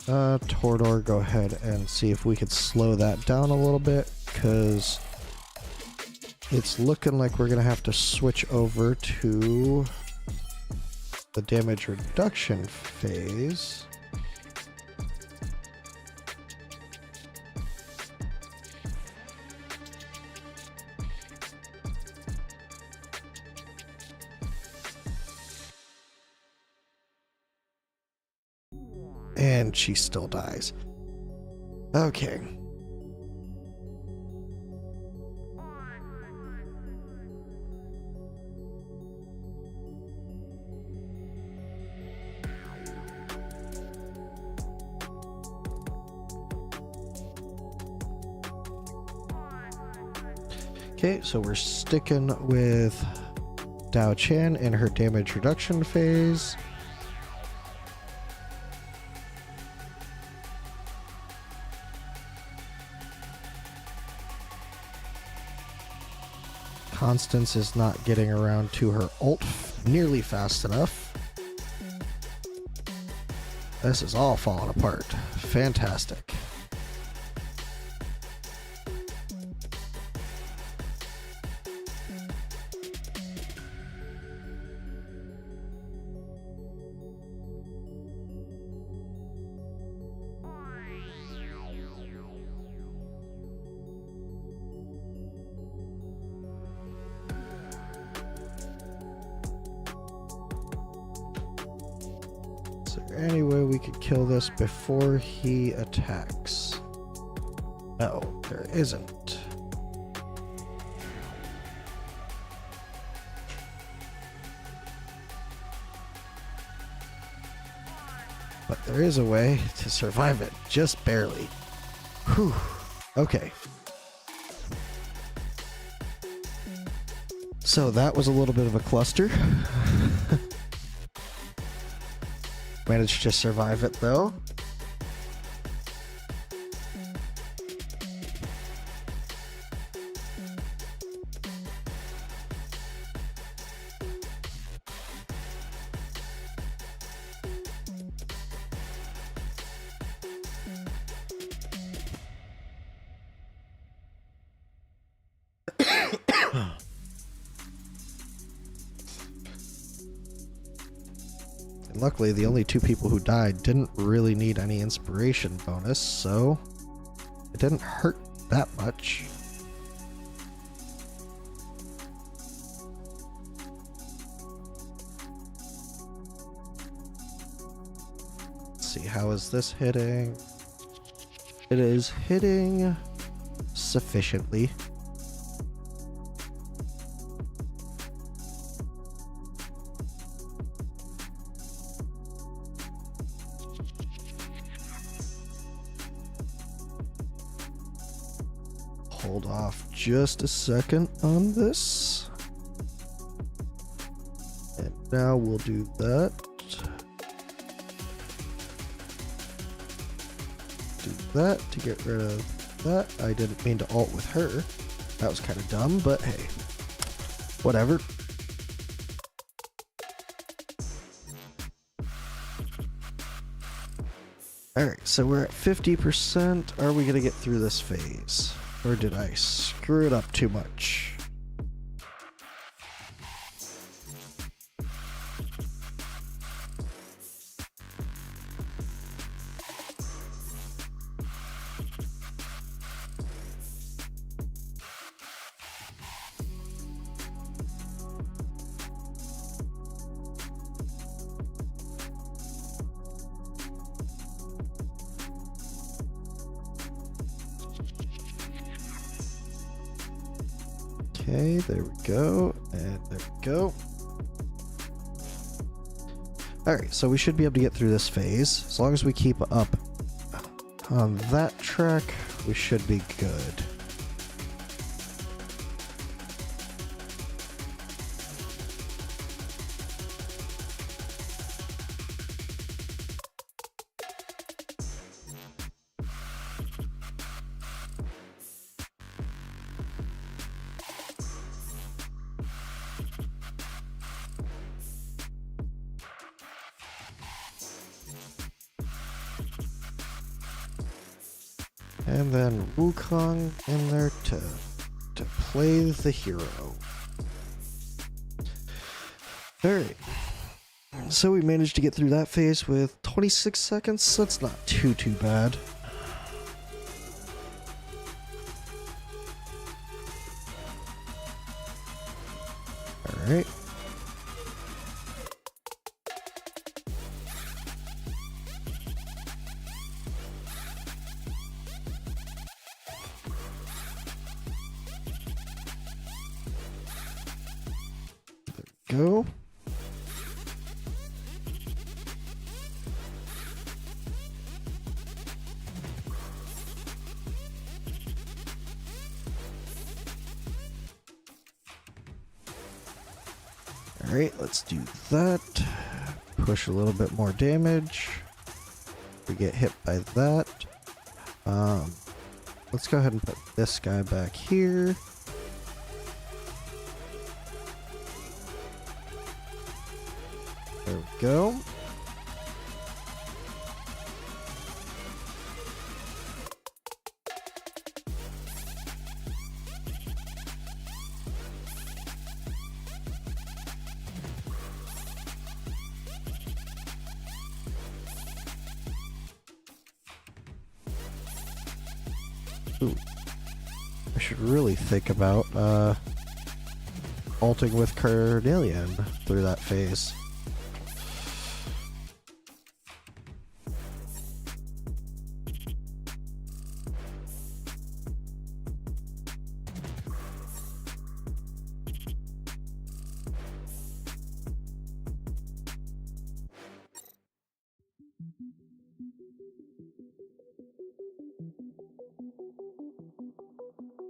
S1: Torador, go ahead and see if we could slow that down a little bit, because it's looking like we're going to have to switch over to the damage reduction phase. And she still dies. Okay. Okay, so we're sticking with Dao Chan in her damage reduction phase. Constance is not getting around to her ult nearly fast enough. This is all falling apart. Fantastic. Any way we could kill this before he attacks? No, there isn't. But there is a way to survive it, just barely. Whew. Okay. So that was a little bit of a cluster. Managed to survive it though. Luckily, the only two people who died didn't really need any inspiration bonus, so it didn't hurt that much. Let's see, how is this hitting? It is hitting sufficiently. Hold off just a second on this. And now we'll do that. Do that to get rid of that. I didn't mean to ult with her. That was kind of dumb, but hey, whatever. Alright, so we're at 50%. Are we going to get through this phase? Or did I screw it up too much? Okay, there we go, and there we go. Alright, so we should be able to get through this phase. As long as we keep up on that track, we should be good. And then Wukong in there to play the hero. Alright. So we managed to get through that phase with 26 seconds. That's not too bad. Alright. Go. Alright, let's do that. Push a little bit more damage. We get hit by that. Let's go ahead and put this guy back here. There we go. Ooh. I should really think about ulting with Carnelian through that phase.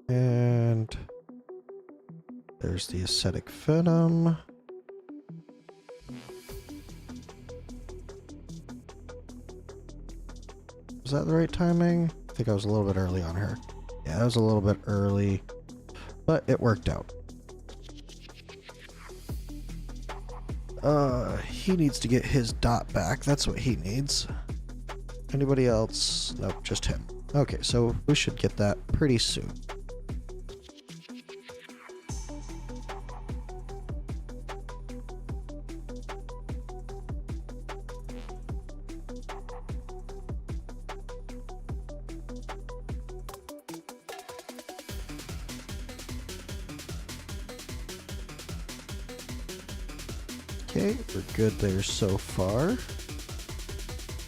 S1: And there's the Ascetic Venom. Was that the right timing? I think I was a little bit early on her. Yeah, I was a little bit early, but it worked out. He needs to get his dot back. That's what he needs. Anybody else? Nope, just him. Okay, so we should get that pretty soon. Okay, we're good there so far.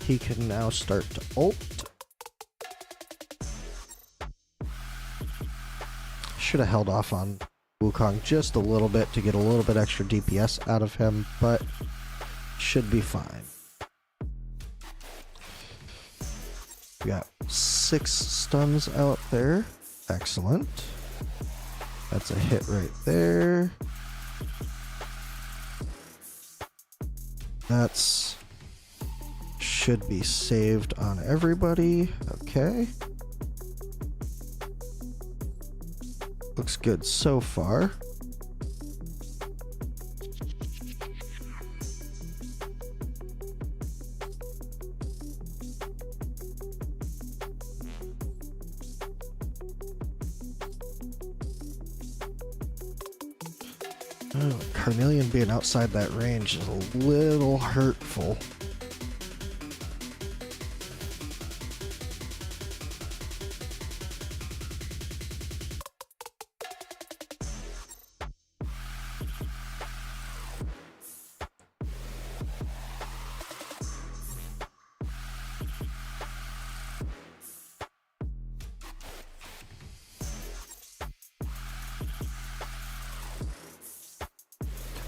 S1: He can now start to ult. Should have held off on Wukong just a little bit to get a little bit extra DPS out of him, but should be fine. We got 6 stuns out there. Excellent. That's a hit right there. That's should be saved on everybody. Okay. Looks good so far. Oh, Carnelian being outside that range is a little hurtful.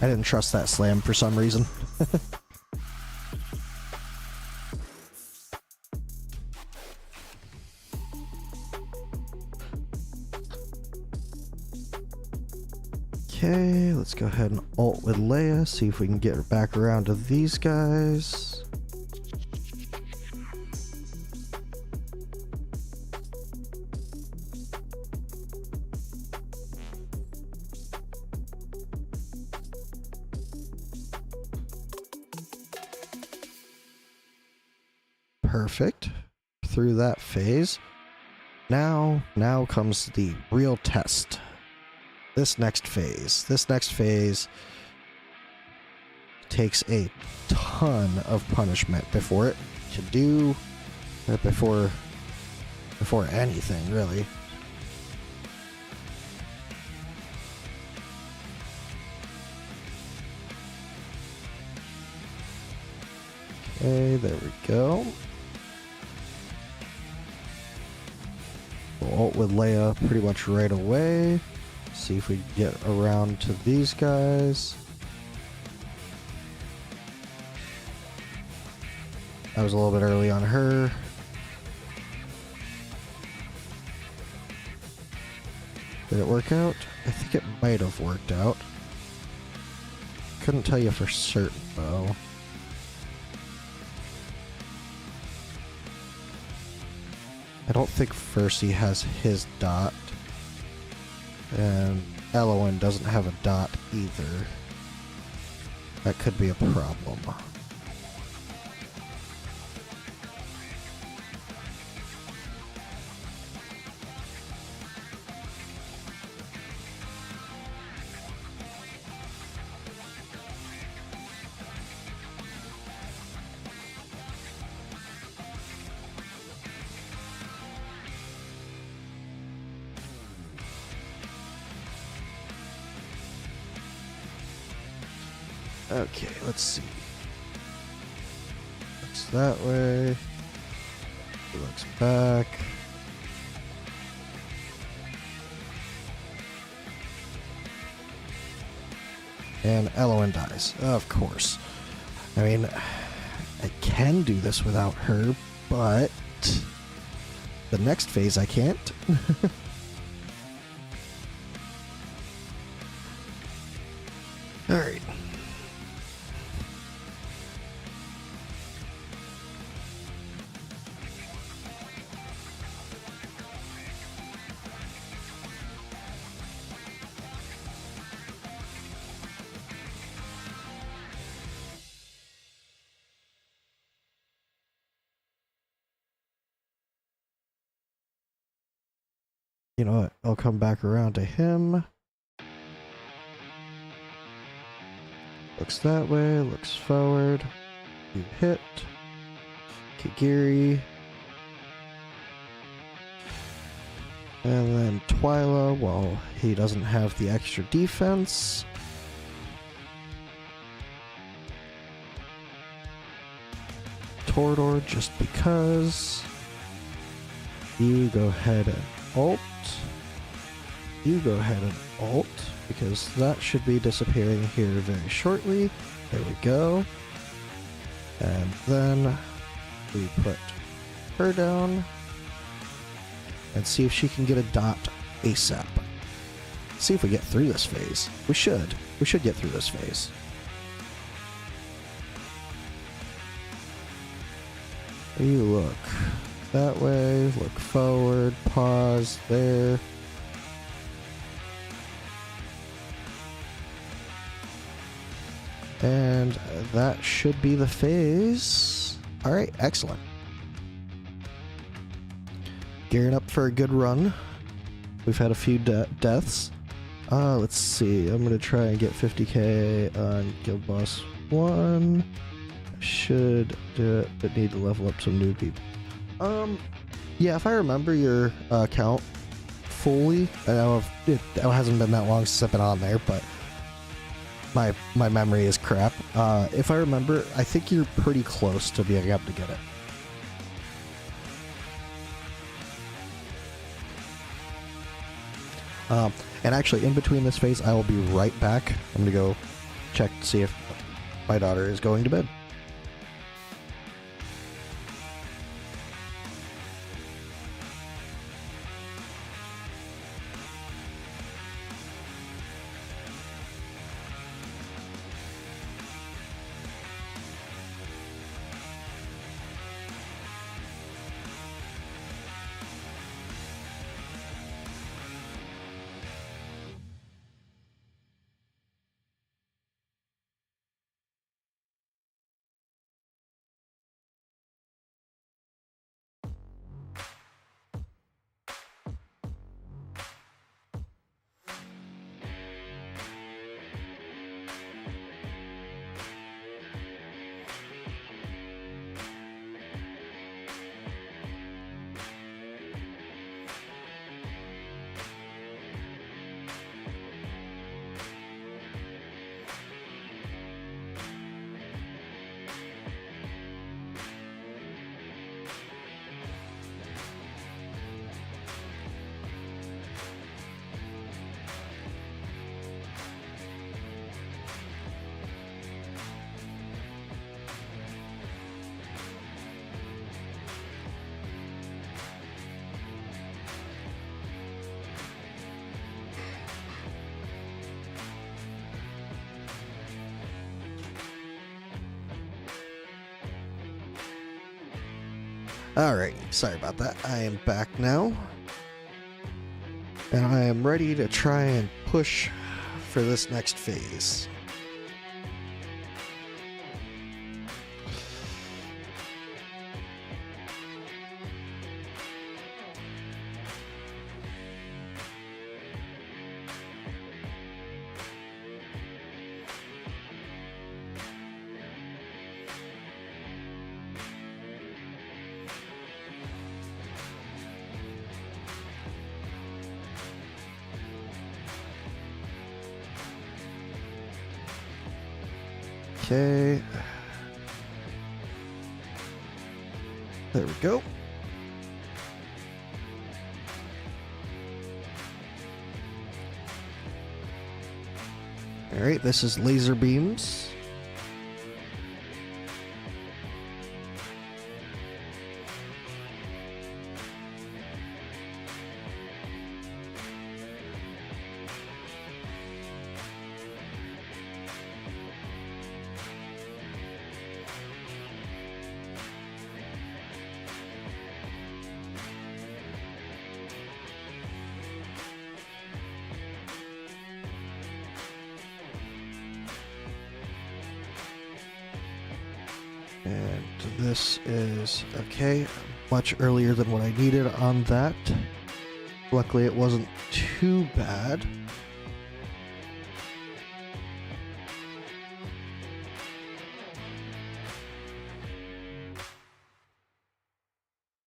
S1: I didn't trust that slam for some reason. Okay, let's go ahead and ult with Leia, see if we can get her back around to these guys. Perfect. Through that phase. Now comes the real test. This next phase takes a ton of punishment before it can do, before anything really. Okay, there we go. We'll ult with Leia pretty much right away. See if we can get around to these guys. I was a little bit early on her. Did it work out? I think it might have worked out. Couldn't tell you for certain though. I don't think Fercy has his dot. And Elowen doesn't have a dot either. That could be a problem. Okay, let's see. Looks that way. Looks back. And Elowen dies, of course. I mean, I can do this without her, but the next phase I can't. Alright. You know what? I'll come back around to him. Looks that way, looks forward. You hit. Kagiri. And then Twyla, well, he doesn't have the extra defense. Torador, just because. You go ahead and ult. You go ahead and ult, because that should be disappearing here very shortly. There we go. And then we put her down and see if she can get a dot ASAP. See if we get through this phase. We should. We should get through this phase. You look that way, look forward, pause there. And that should be the phase. Alright, excellent. Gearing up for a good run. We've had a few deaths. Let's see. I'm going to try and get 50k on Guild Boss 1. Should do it, but need to level up some new people. Yeah, if I remember your account fully, I know it hasn't been that long since I've been on there, but my memory is crap. If I remember, I think you're pretty close to being able to get it. And actually, in between this phase, I will be right back. I'm gonna go check to see if my daughter is going to bed. Alright, sorry about that. I am back now. And I am ready to try and push for this next phase. Okay. There we go. All right, this is laser beams. And this is okay, much earlier than what I needed on that. Luckily it wasn't too bad.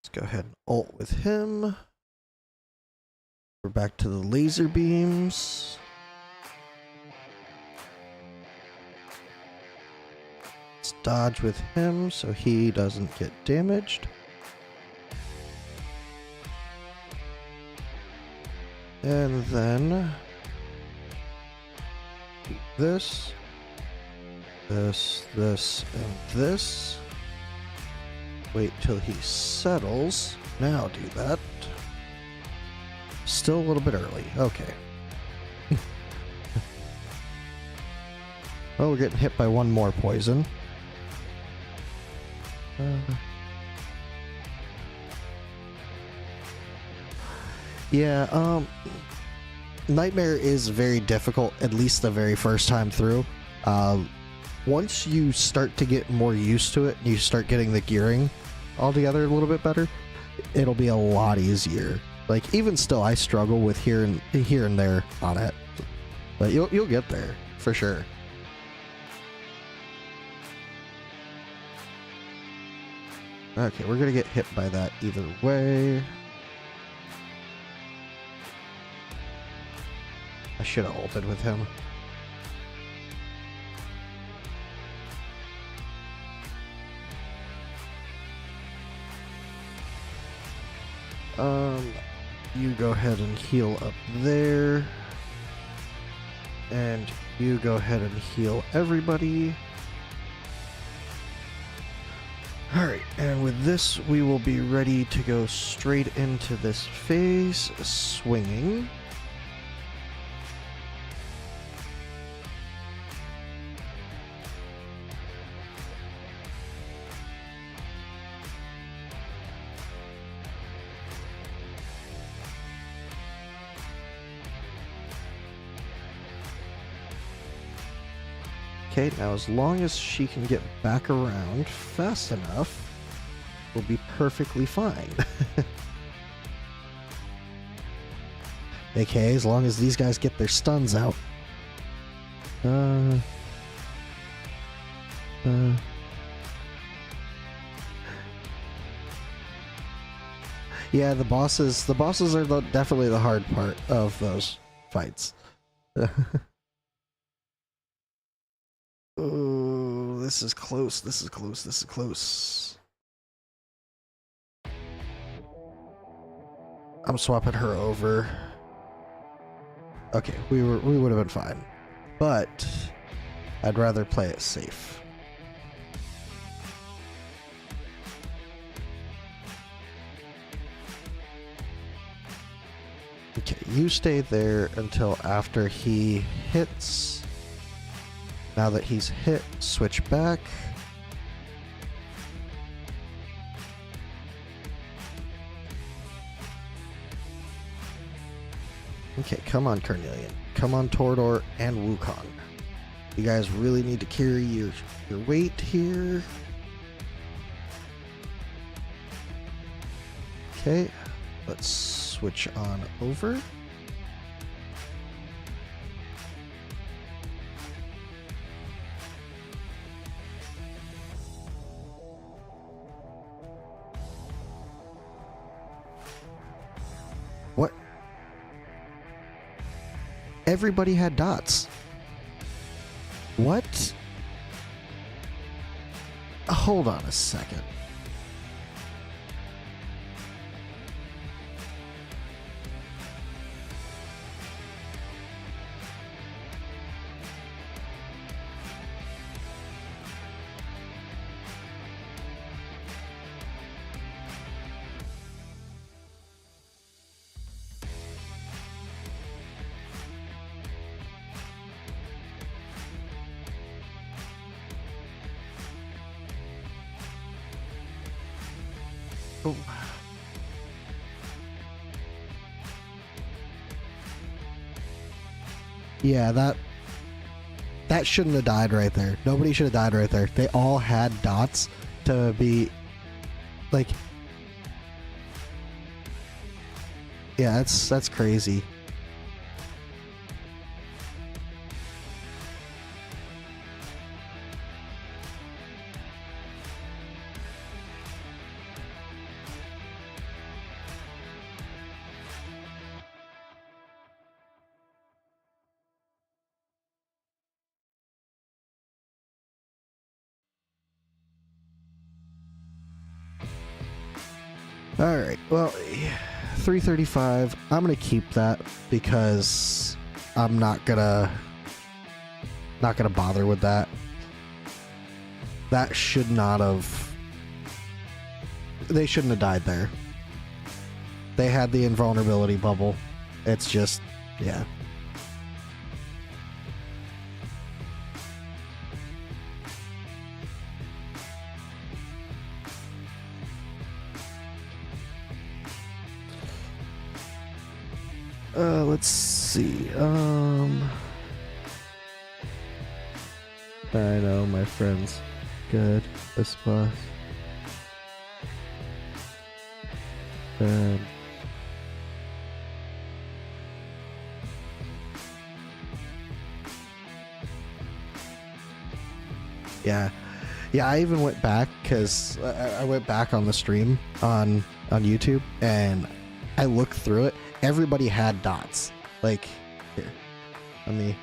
S1: Let's go ahead and ult with him. We're back to the laser beams. Dodge with him so he doesn't get damaged. And then this, and this. Wait till he settles. Now do that. Still a little bit early. Okay. Oh, we're getting hit by one more poison. Yeah, Nightmare is very difficult, at least the very first time through. Once you start to get more used to it, and you start getting the gearing all together a little bit better, it'll be a lot easier. Like, even still, I struggle with here and there on it. But you'll get there, for sure. Okay, we're gonna get hit by that either way. I should have ulted with him. You go ahead and heal up there. And You go ahead and heal everybody. Alright, and with this, we will be ready to go straight into this phase, swinging. Okay, now as long as she can get back around fast enough, we'll be perfectly fine. Okay, as long as these guys get their stuns out. Yeah, the bosses are definitely the hard part of those fights. Oh, this is close, this is close, this is close. I'm swapping her over. Okay, we would have been fine. But I'd rather play it safe. Okay, you stay there until after he hits. Now that he's hit, switch back. Okay, come on, Carnelian. Come on, Torador and Wukong. You guys really need to carry your weight here. Okay, let's switch on over. What? Everybody had dots. What? Hold on a second. Oh. Yeah, that shouldn't have died right there. Nobody should have died right there. They all had dots to be like, yeah, that's crazy. Alright, well, 335, I'm gonna keep that because I'm not gonna bother with that. That should not have... They shouldn't have died there. They had the invulnerability bubble. It's just, yeah. Let's see. I know my friend's good. This boss. Yeah, I even went back because I went back on the stream on YouTube and I looked through it. Everybody had dots. Like, here, let me...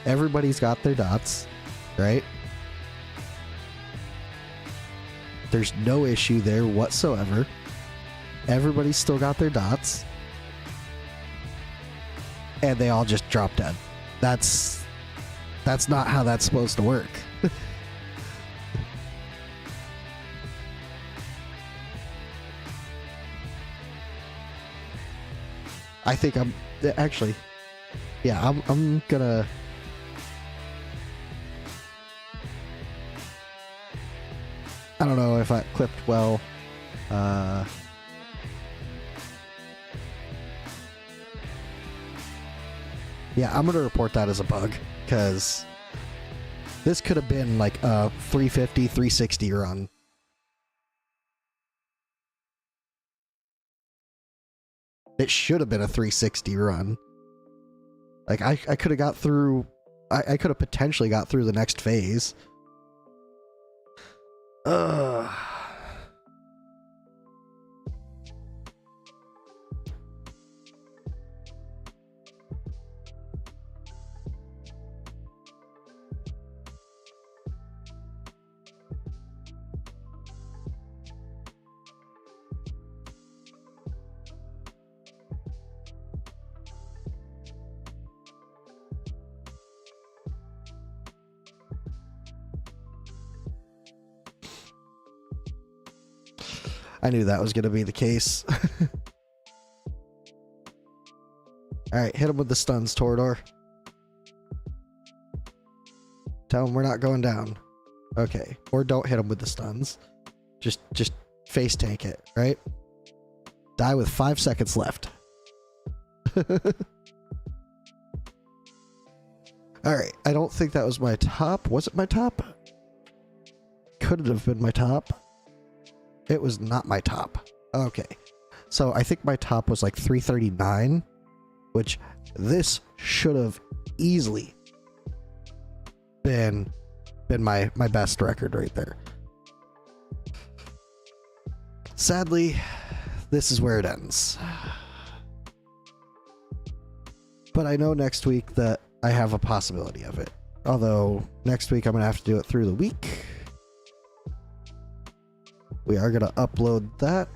S1: Everybody's got their dots, right? There's no issue there whatsoever. Everybody's still got their dots. And they all just drop dead. That's not how that's supposed to work. I think I'm actually, yeah, I'm gonna. I don't know if I clipped well. Yeah, I'm gonna report that as a bug, because this could have been like a 350, 360 run. It should have been a 360 run. Like, I could have got through... I could have potentially got through the next phase. Ugh. I knew that was going to be the case. Alright, hit him with the stuns, Torador. Tell him we're not going down. Okay. Or don't hit him with the stuns. Just face tank it, right? Die with 5 seconds left. Alright, I don't think that was my top. Was it my top? Could it have been my top? It was not my top. Okay. So I think my top was like 339, which this should have easily been my best record right there. Sadly, this is where it ends. But I know next week that I have a possibility of it. Although next week I'm going to have to do it through the week. We are going to upload that.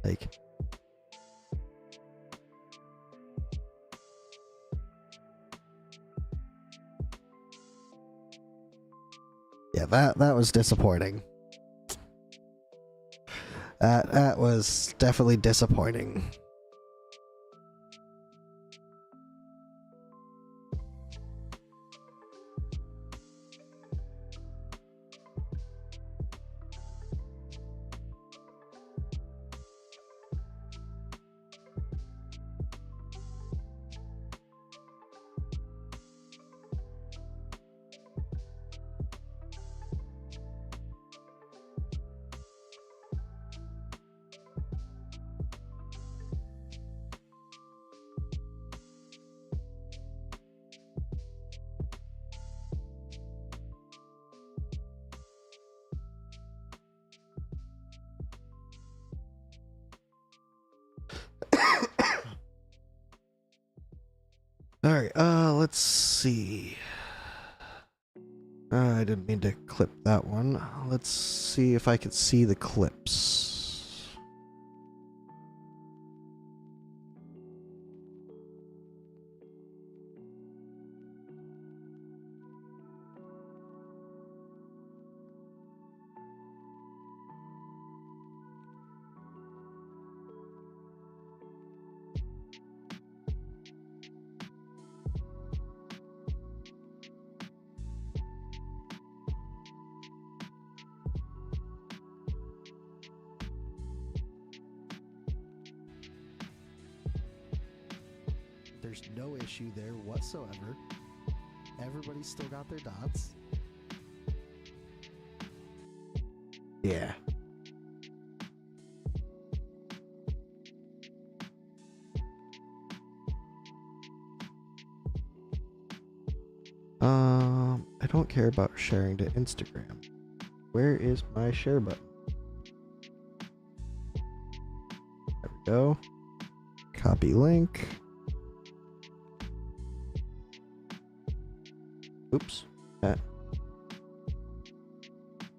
S1: Like, yeah, that was disappointing. That was definitely disappointing. All right, let's see. I didn't mean to clip that one. Let's see if I could see the clips. There's no issue there whatsoever. Everybody's still got their dots. Yeah. I don't care about sharing to Instagram. Where is my share button? There we go. Copy link. Oops.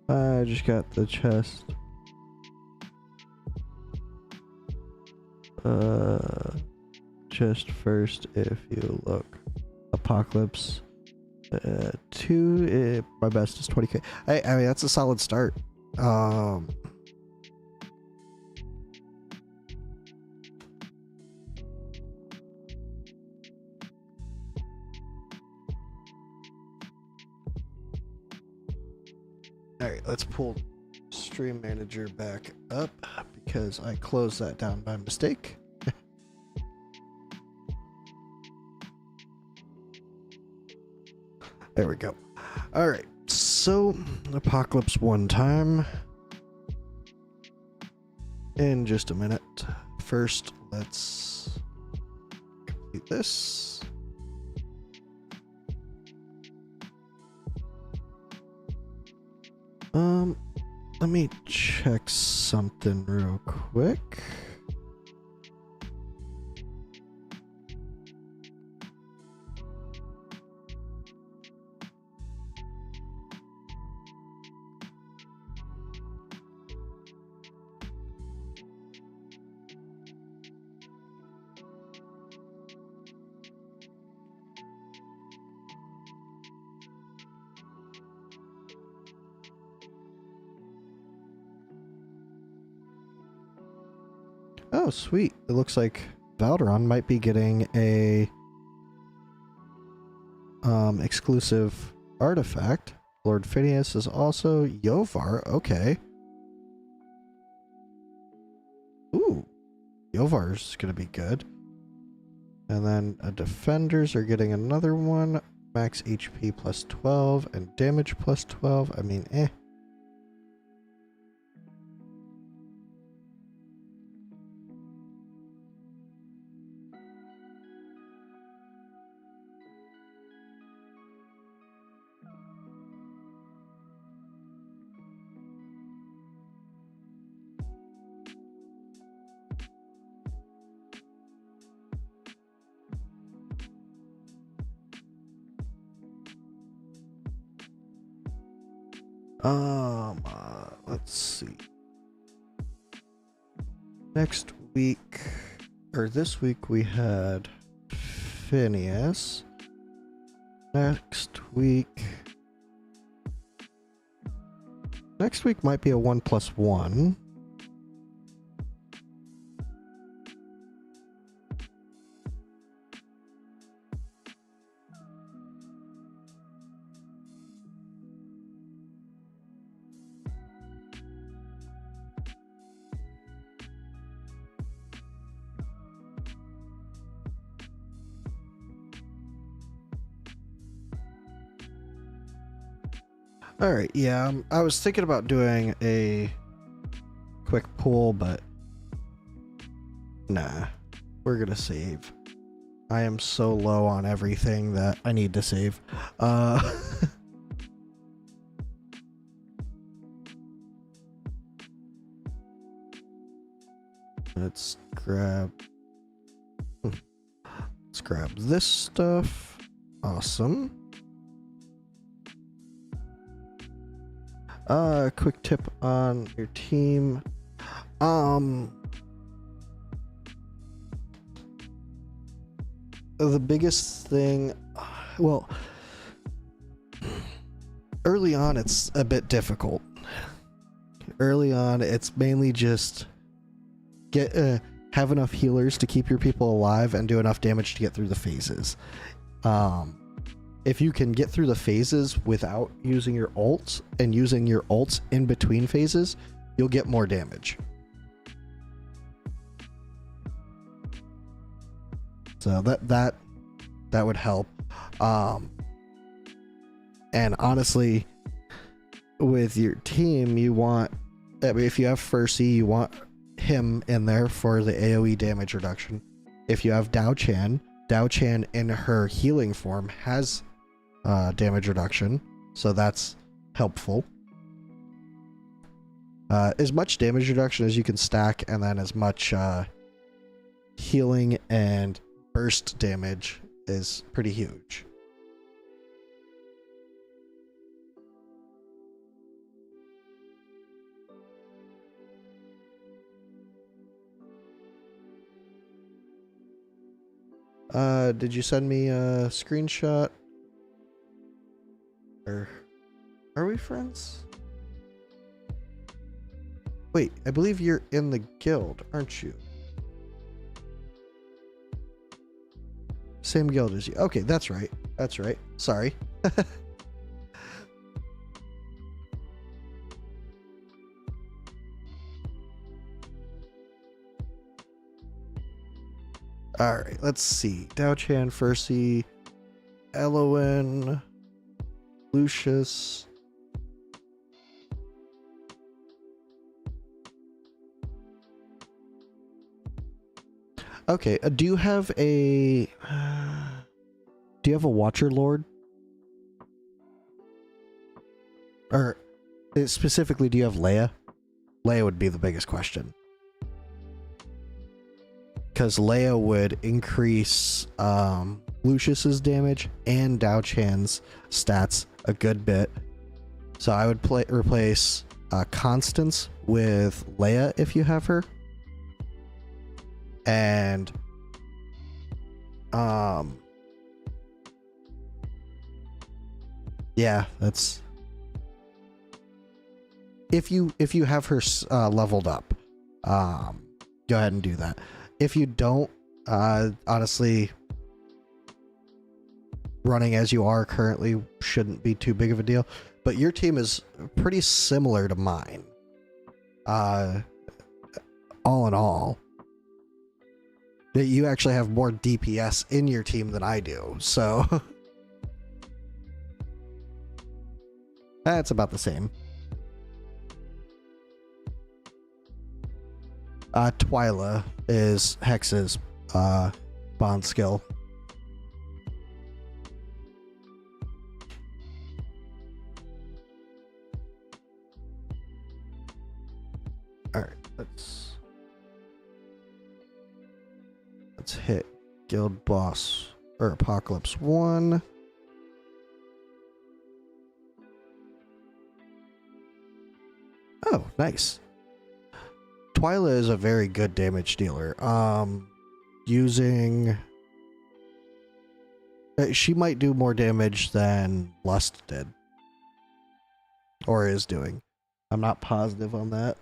S1: I just got the chest. Just first, if you look. Apocalypse. 2, my best is 20k. I mean, that's a solid start. Alright, let's pull Stream Manager back up because I closed that down by mistake. There we go. Alright, so Apocalypse one time. In just a minute. First, let's complete this. Let me check something real quick. Oh, sweet. It looks like Valderon might be getting a exclusive artifact. Lord Phineas is also Yovar. Okay. Ooh. Yovar's gonna be good. And then defenders are getting another one. Max HP plus 12 and damage plus 12. I mean, eh. Let's see. Next week, or this week, we had Phineas. Next week might be a 1+1. Alright, yeah, I was thinking about doing a quick pull, but nah, we're gonna save. I am so low on everything that I need to save. Let's grab this stuff. Awesome. Quick tip on your team. The biggest thing, well, early on it's a bit difficult. Early on it's mainly just have enough healers to keep your people alive and do enough damage to get through the phases. If you can get through the phases without using your ults and using your ults in between phases, you'll get more damage. So that would help. And honestly, with your team, you want, I mean, if you have Furcy, you want him in there for the AoE damage reduction. If you have Dao Chan in her healing form has damage reduction, so that's helpful. As much damage reduction as you can stack, and then as much healing and burst damage is pretty huge. Did you send me a screenshot? Or are we friends? Wait, I believe you're in the guild, aren't you? Same guild as you. Okay, that's right. That's right. Sorry. Alright, let's see. Dao-Chan, Fercy, Elowen, Lucius. Okay, do you have a... do you have a Watcher Lord? Or, specifically, do you have Leia? Leia would be the biggest question. Because Leia would increase Lucius's damage and Dao-Chan's stats a good bit. So I would replace Constance with Leia if you have her. And yeah, that's if you have her leveled up, go ahead and do that. If you don't, honestly, running as you are currently shouldn't be too big of a deal. But your team is pretty similar to mine. All in all, that you actually have more DPS in your team than I do, so that's about the same. Twyla is Hex's bond skill. Alright, let's hit Guild Boss or Apocalypse 1. Oh, nice. Twyla is a very good damage dealer. Using... she might do more damage than Lust did. Or is doing. I'm not positive on that.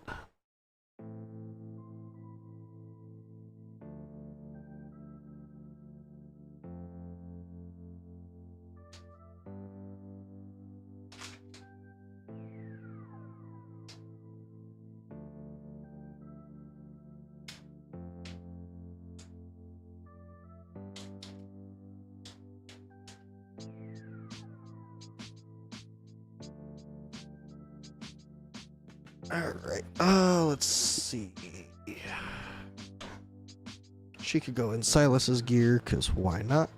S1: Alright, let's see. She could go in Silas's gear, because why not?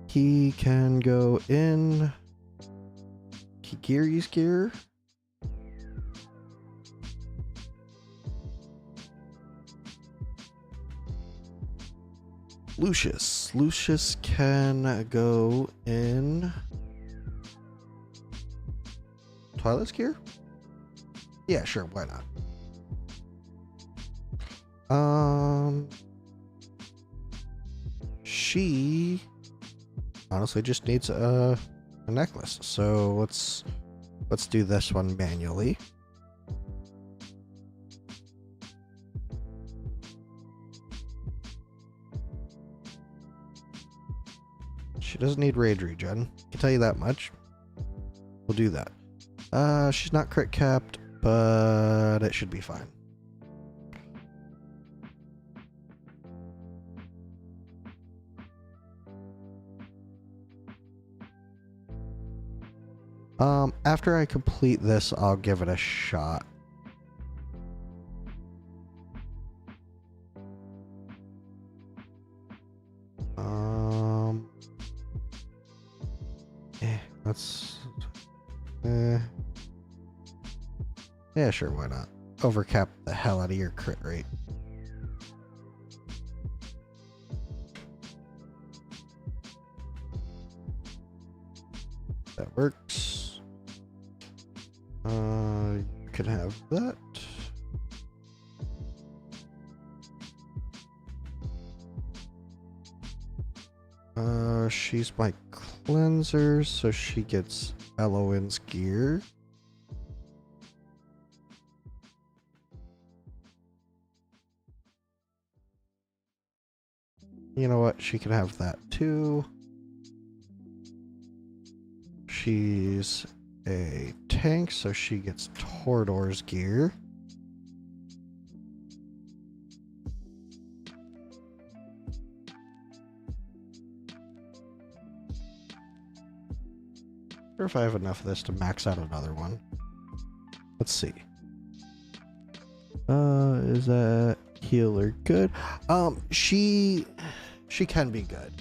S1: He can go in Kigiri's gear. Lucius can go in Twyla's gear? Yeah, sure, why not? She honestly just needs a necklace. So let's do this one manually. She doesn't need rage regen. I can tell you that much. We'll do that. She's not crit capped, but it should be fine. After I complete this, I'll give it a shot. Let's... yeah, sure, why not? overcap the hell out of your crit rate. That works. You can have that. She's my cleanser, so she gets Eloin's gear. You know what? She can have that too. She's a tank, so she gets Tordor's gear. I wonder if I have enough of this to max out another one. Let's see. Is that healer good? She can be good.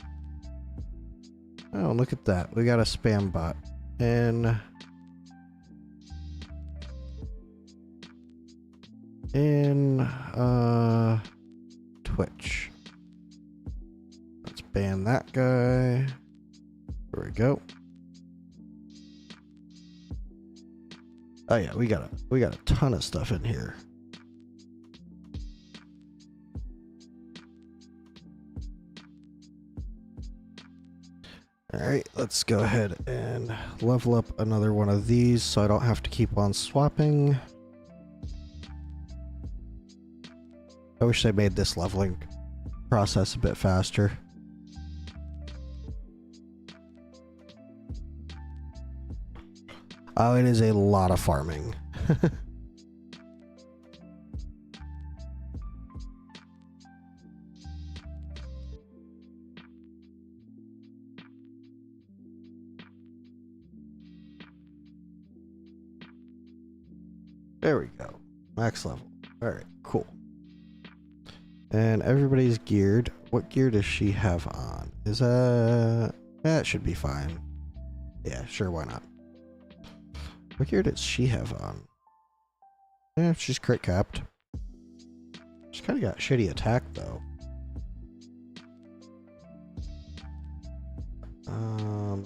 S1: Oh, look at that. We got a spam bot. And in Twitch. Let's ban that guy. There we go. Oh yeah, we got a ton of stuff in here. Alright, let's go ahead and level up another one of these so I don't have to keep on swapping. I wish they made this leveling process a bit faster. Oh, it is a lot of farming. There we go. Max level. Alright, cool. And everybody's geared. What gear does she have on? Is that should be fine. Yeah, sure, why not? What gear does she have on? Yeah, she's crit capped. She's kind of got shitty attack though. Go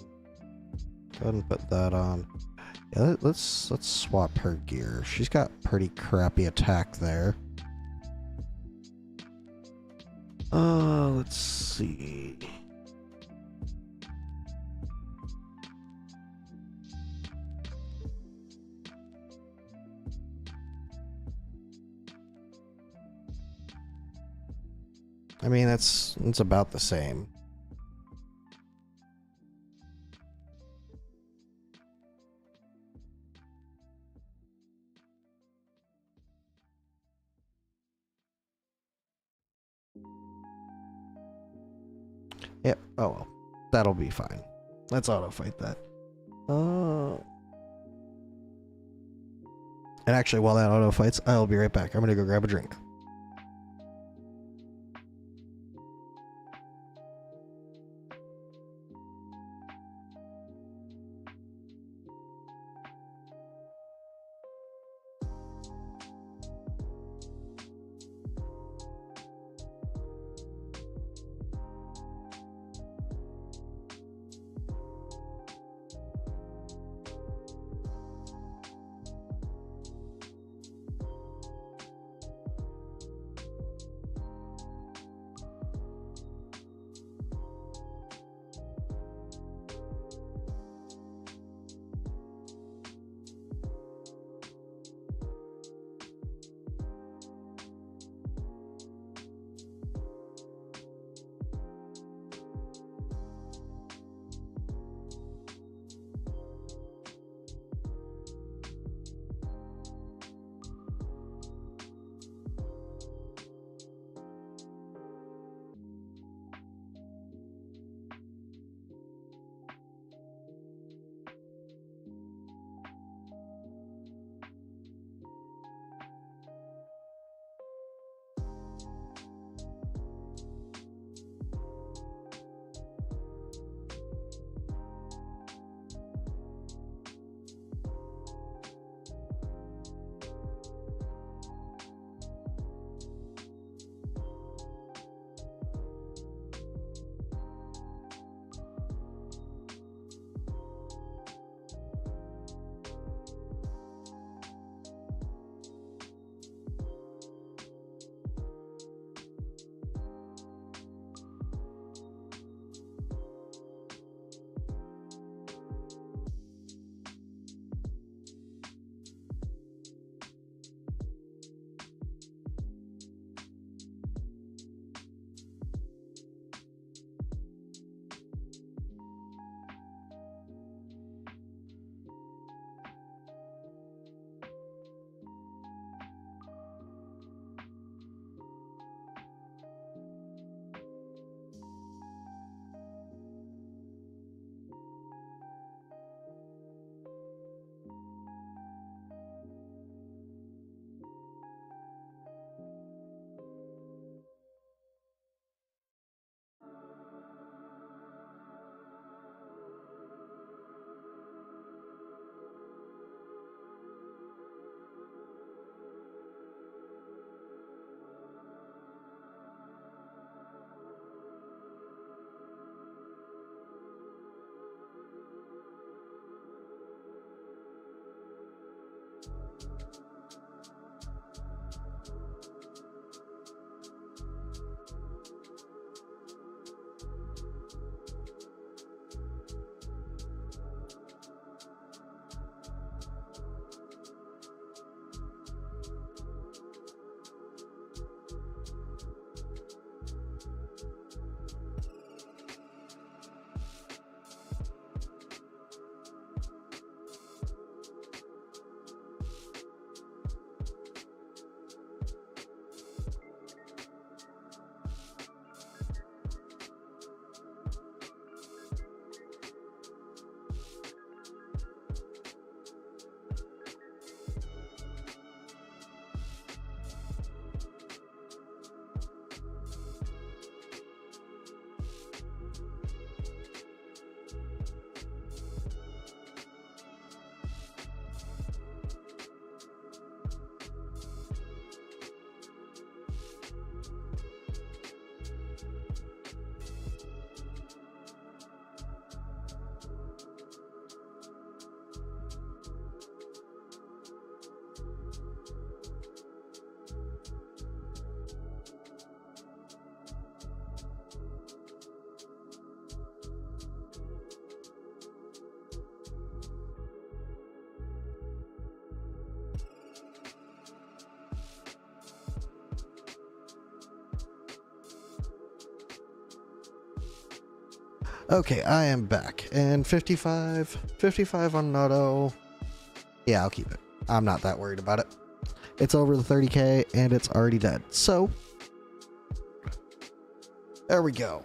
S1: ahead and put that on. Yeah, let's swap her gear. She's got pretty crappy attack there. Let's see. I mean, it's about the same. Yep. Oh well, that'll be fine. Let's auto fight that. And actually, while that auto fights, I'll be right back. I'm gonna go grab a drink. Okay, I am back. And 55 on Nutto. Yeah, I'll keep it. I'm not that worried about it. It's over the 30k and it's already dead. So, there we go.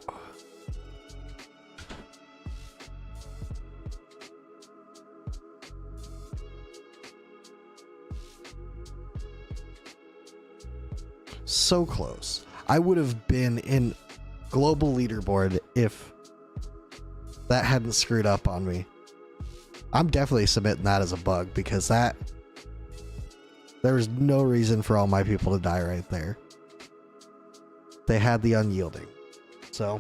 S1: So close. I would have been in global leaderboard if that hadn't screwed up on me. I'm definitely submitting that as a bug because there was no reason for all my people to die right there. They had the unyielding. So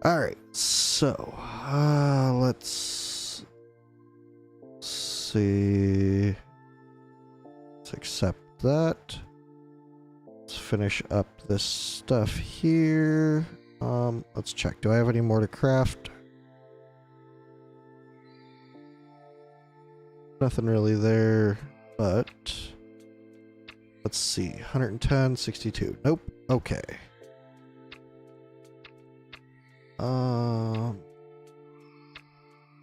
S1: alright, so let's see. Let's accept that. Let's finish up this stuff here. Let's check. Do I have any more to craft? Nothing really there, but let's see. 110, 62. Nope. Okay.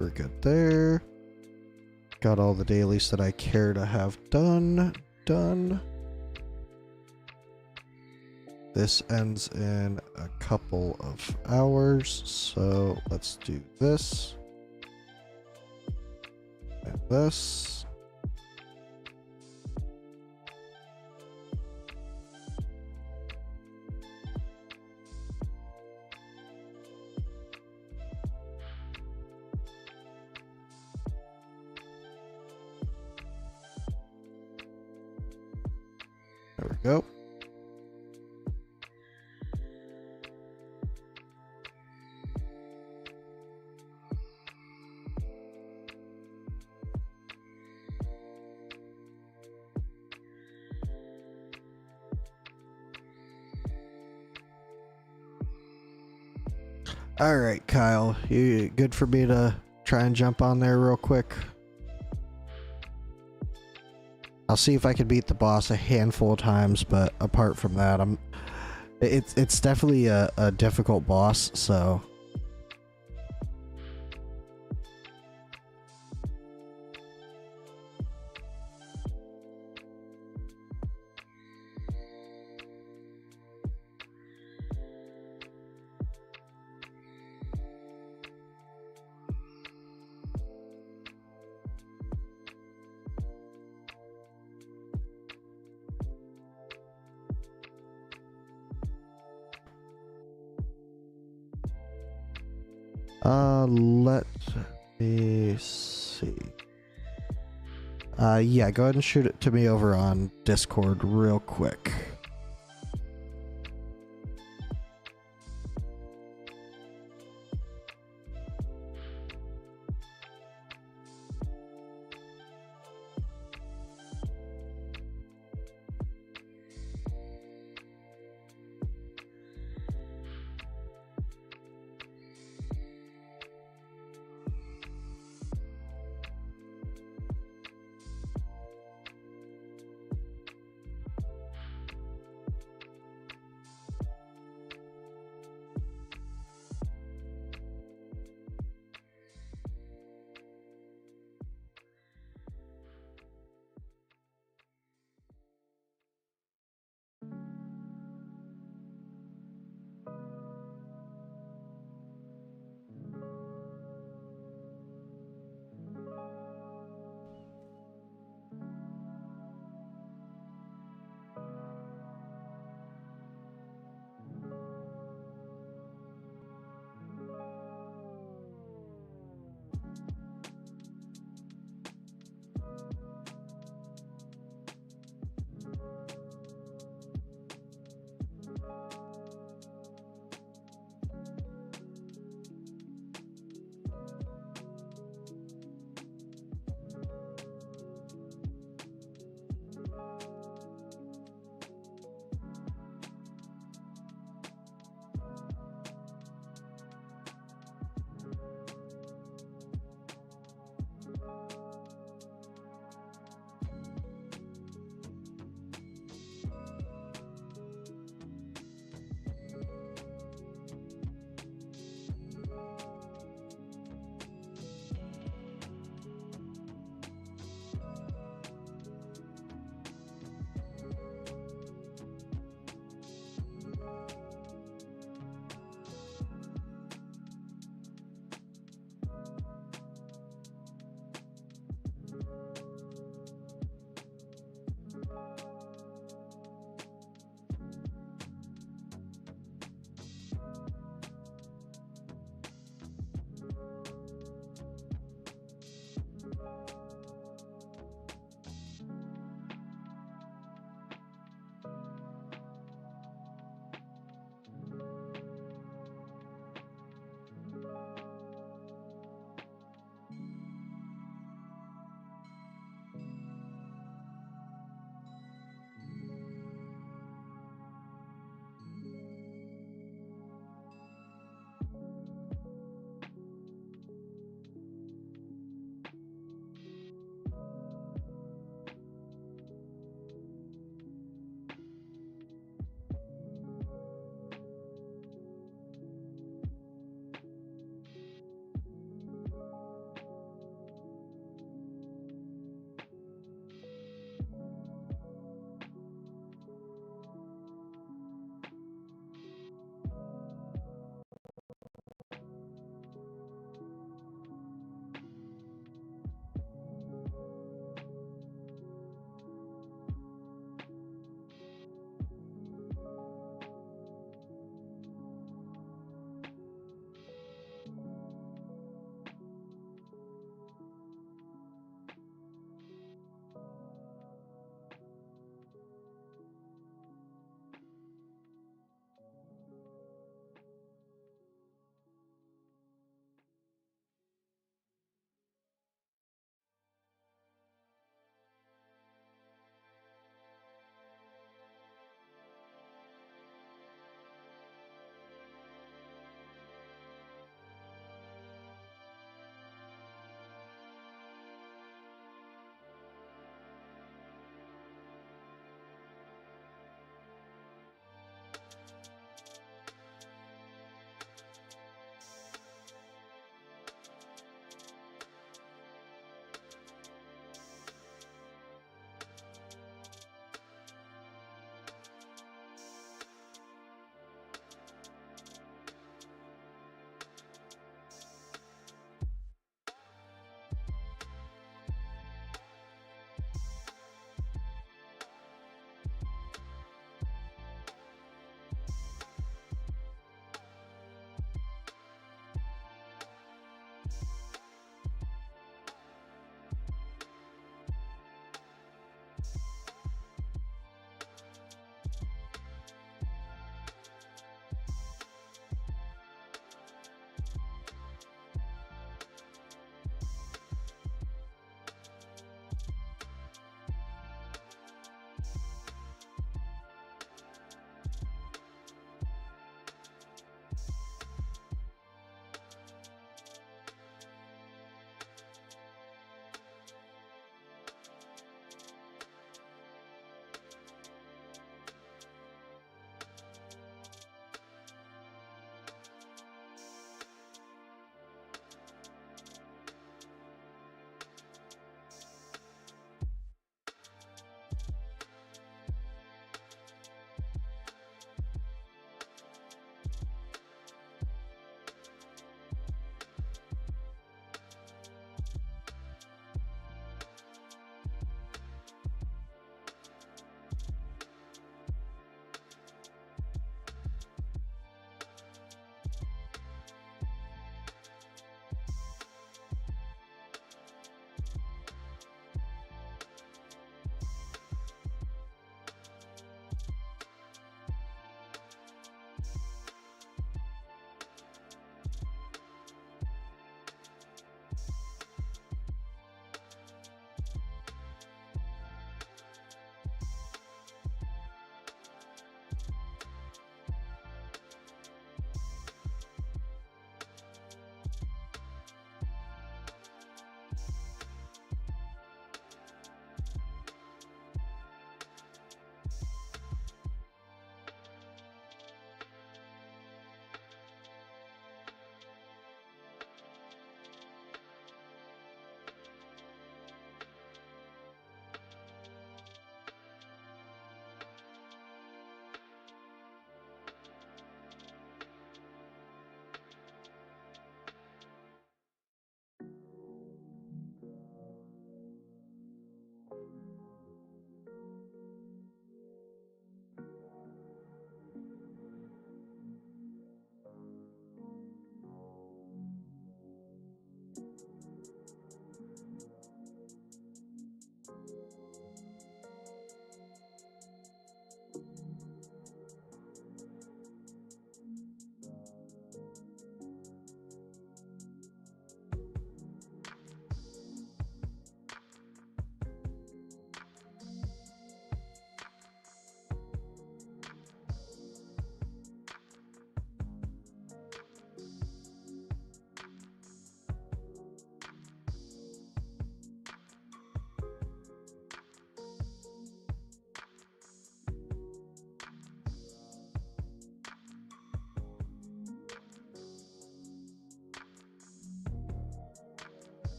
S1: We're good there. Got all the dailies that I care to have done. This ends in a couple of hours, so let's do this. And this. There we go. All right, Kyle, you good for me to try and jump on there real quick? I'll see if I can beat the boss a handful of times, but apart from that, it's definitely a difficult boss, so let me see. Yeah, go ahead and shoot it to me over on Discord real quick.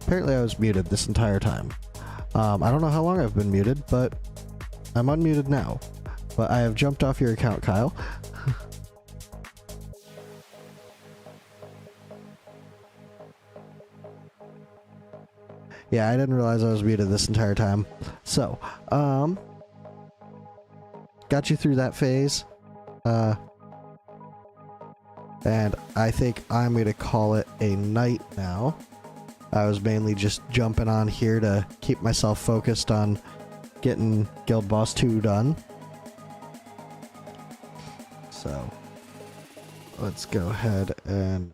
S1: Apparently I was muted this entire time. I don't know how long I've been muted, but I'm unmuted now. But I have jumped off your account, Kyle. Yeah, I didn't realize I was muted this entire time. So, got you through that phase. And I think I'm going to call it a night now. I was mainly just jumping on here to keep myself focused on getting Guild Boss 2 done. So, let's go ahead and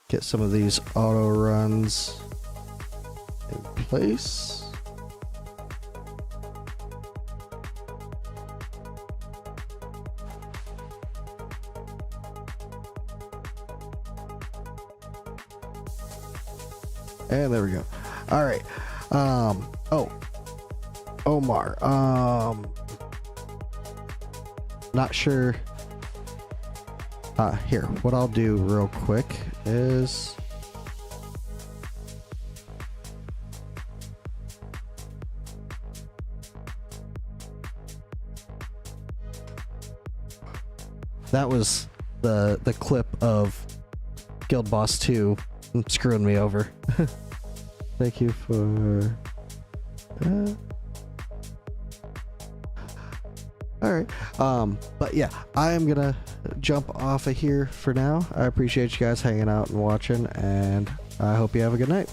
S1: get some of these auto runs in place. And there we go. All right. Oh, Omar. Not sure. Here. What I'll do real quick is that was the clip of Guild Boss 2 screwing me over. Thank you for alright. But yeah, I am gonna jump off of here for now. I appreciate you guys hanging out and watching, and I hope you have a good night.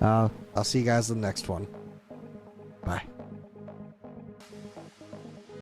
S1: I'll see you guys in the next one. Bye.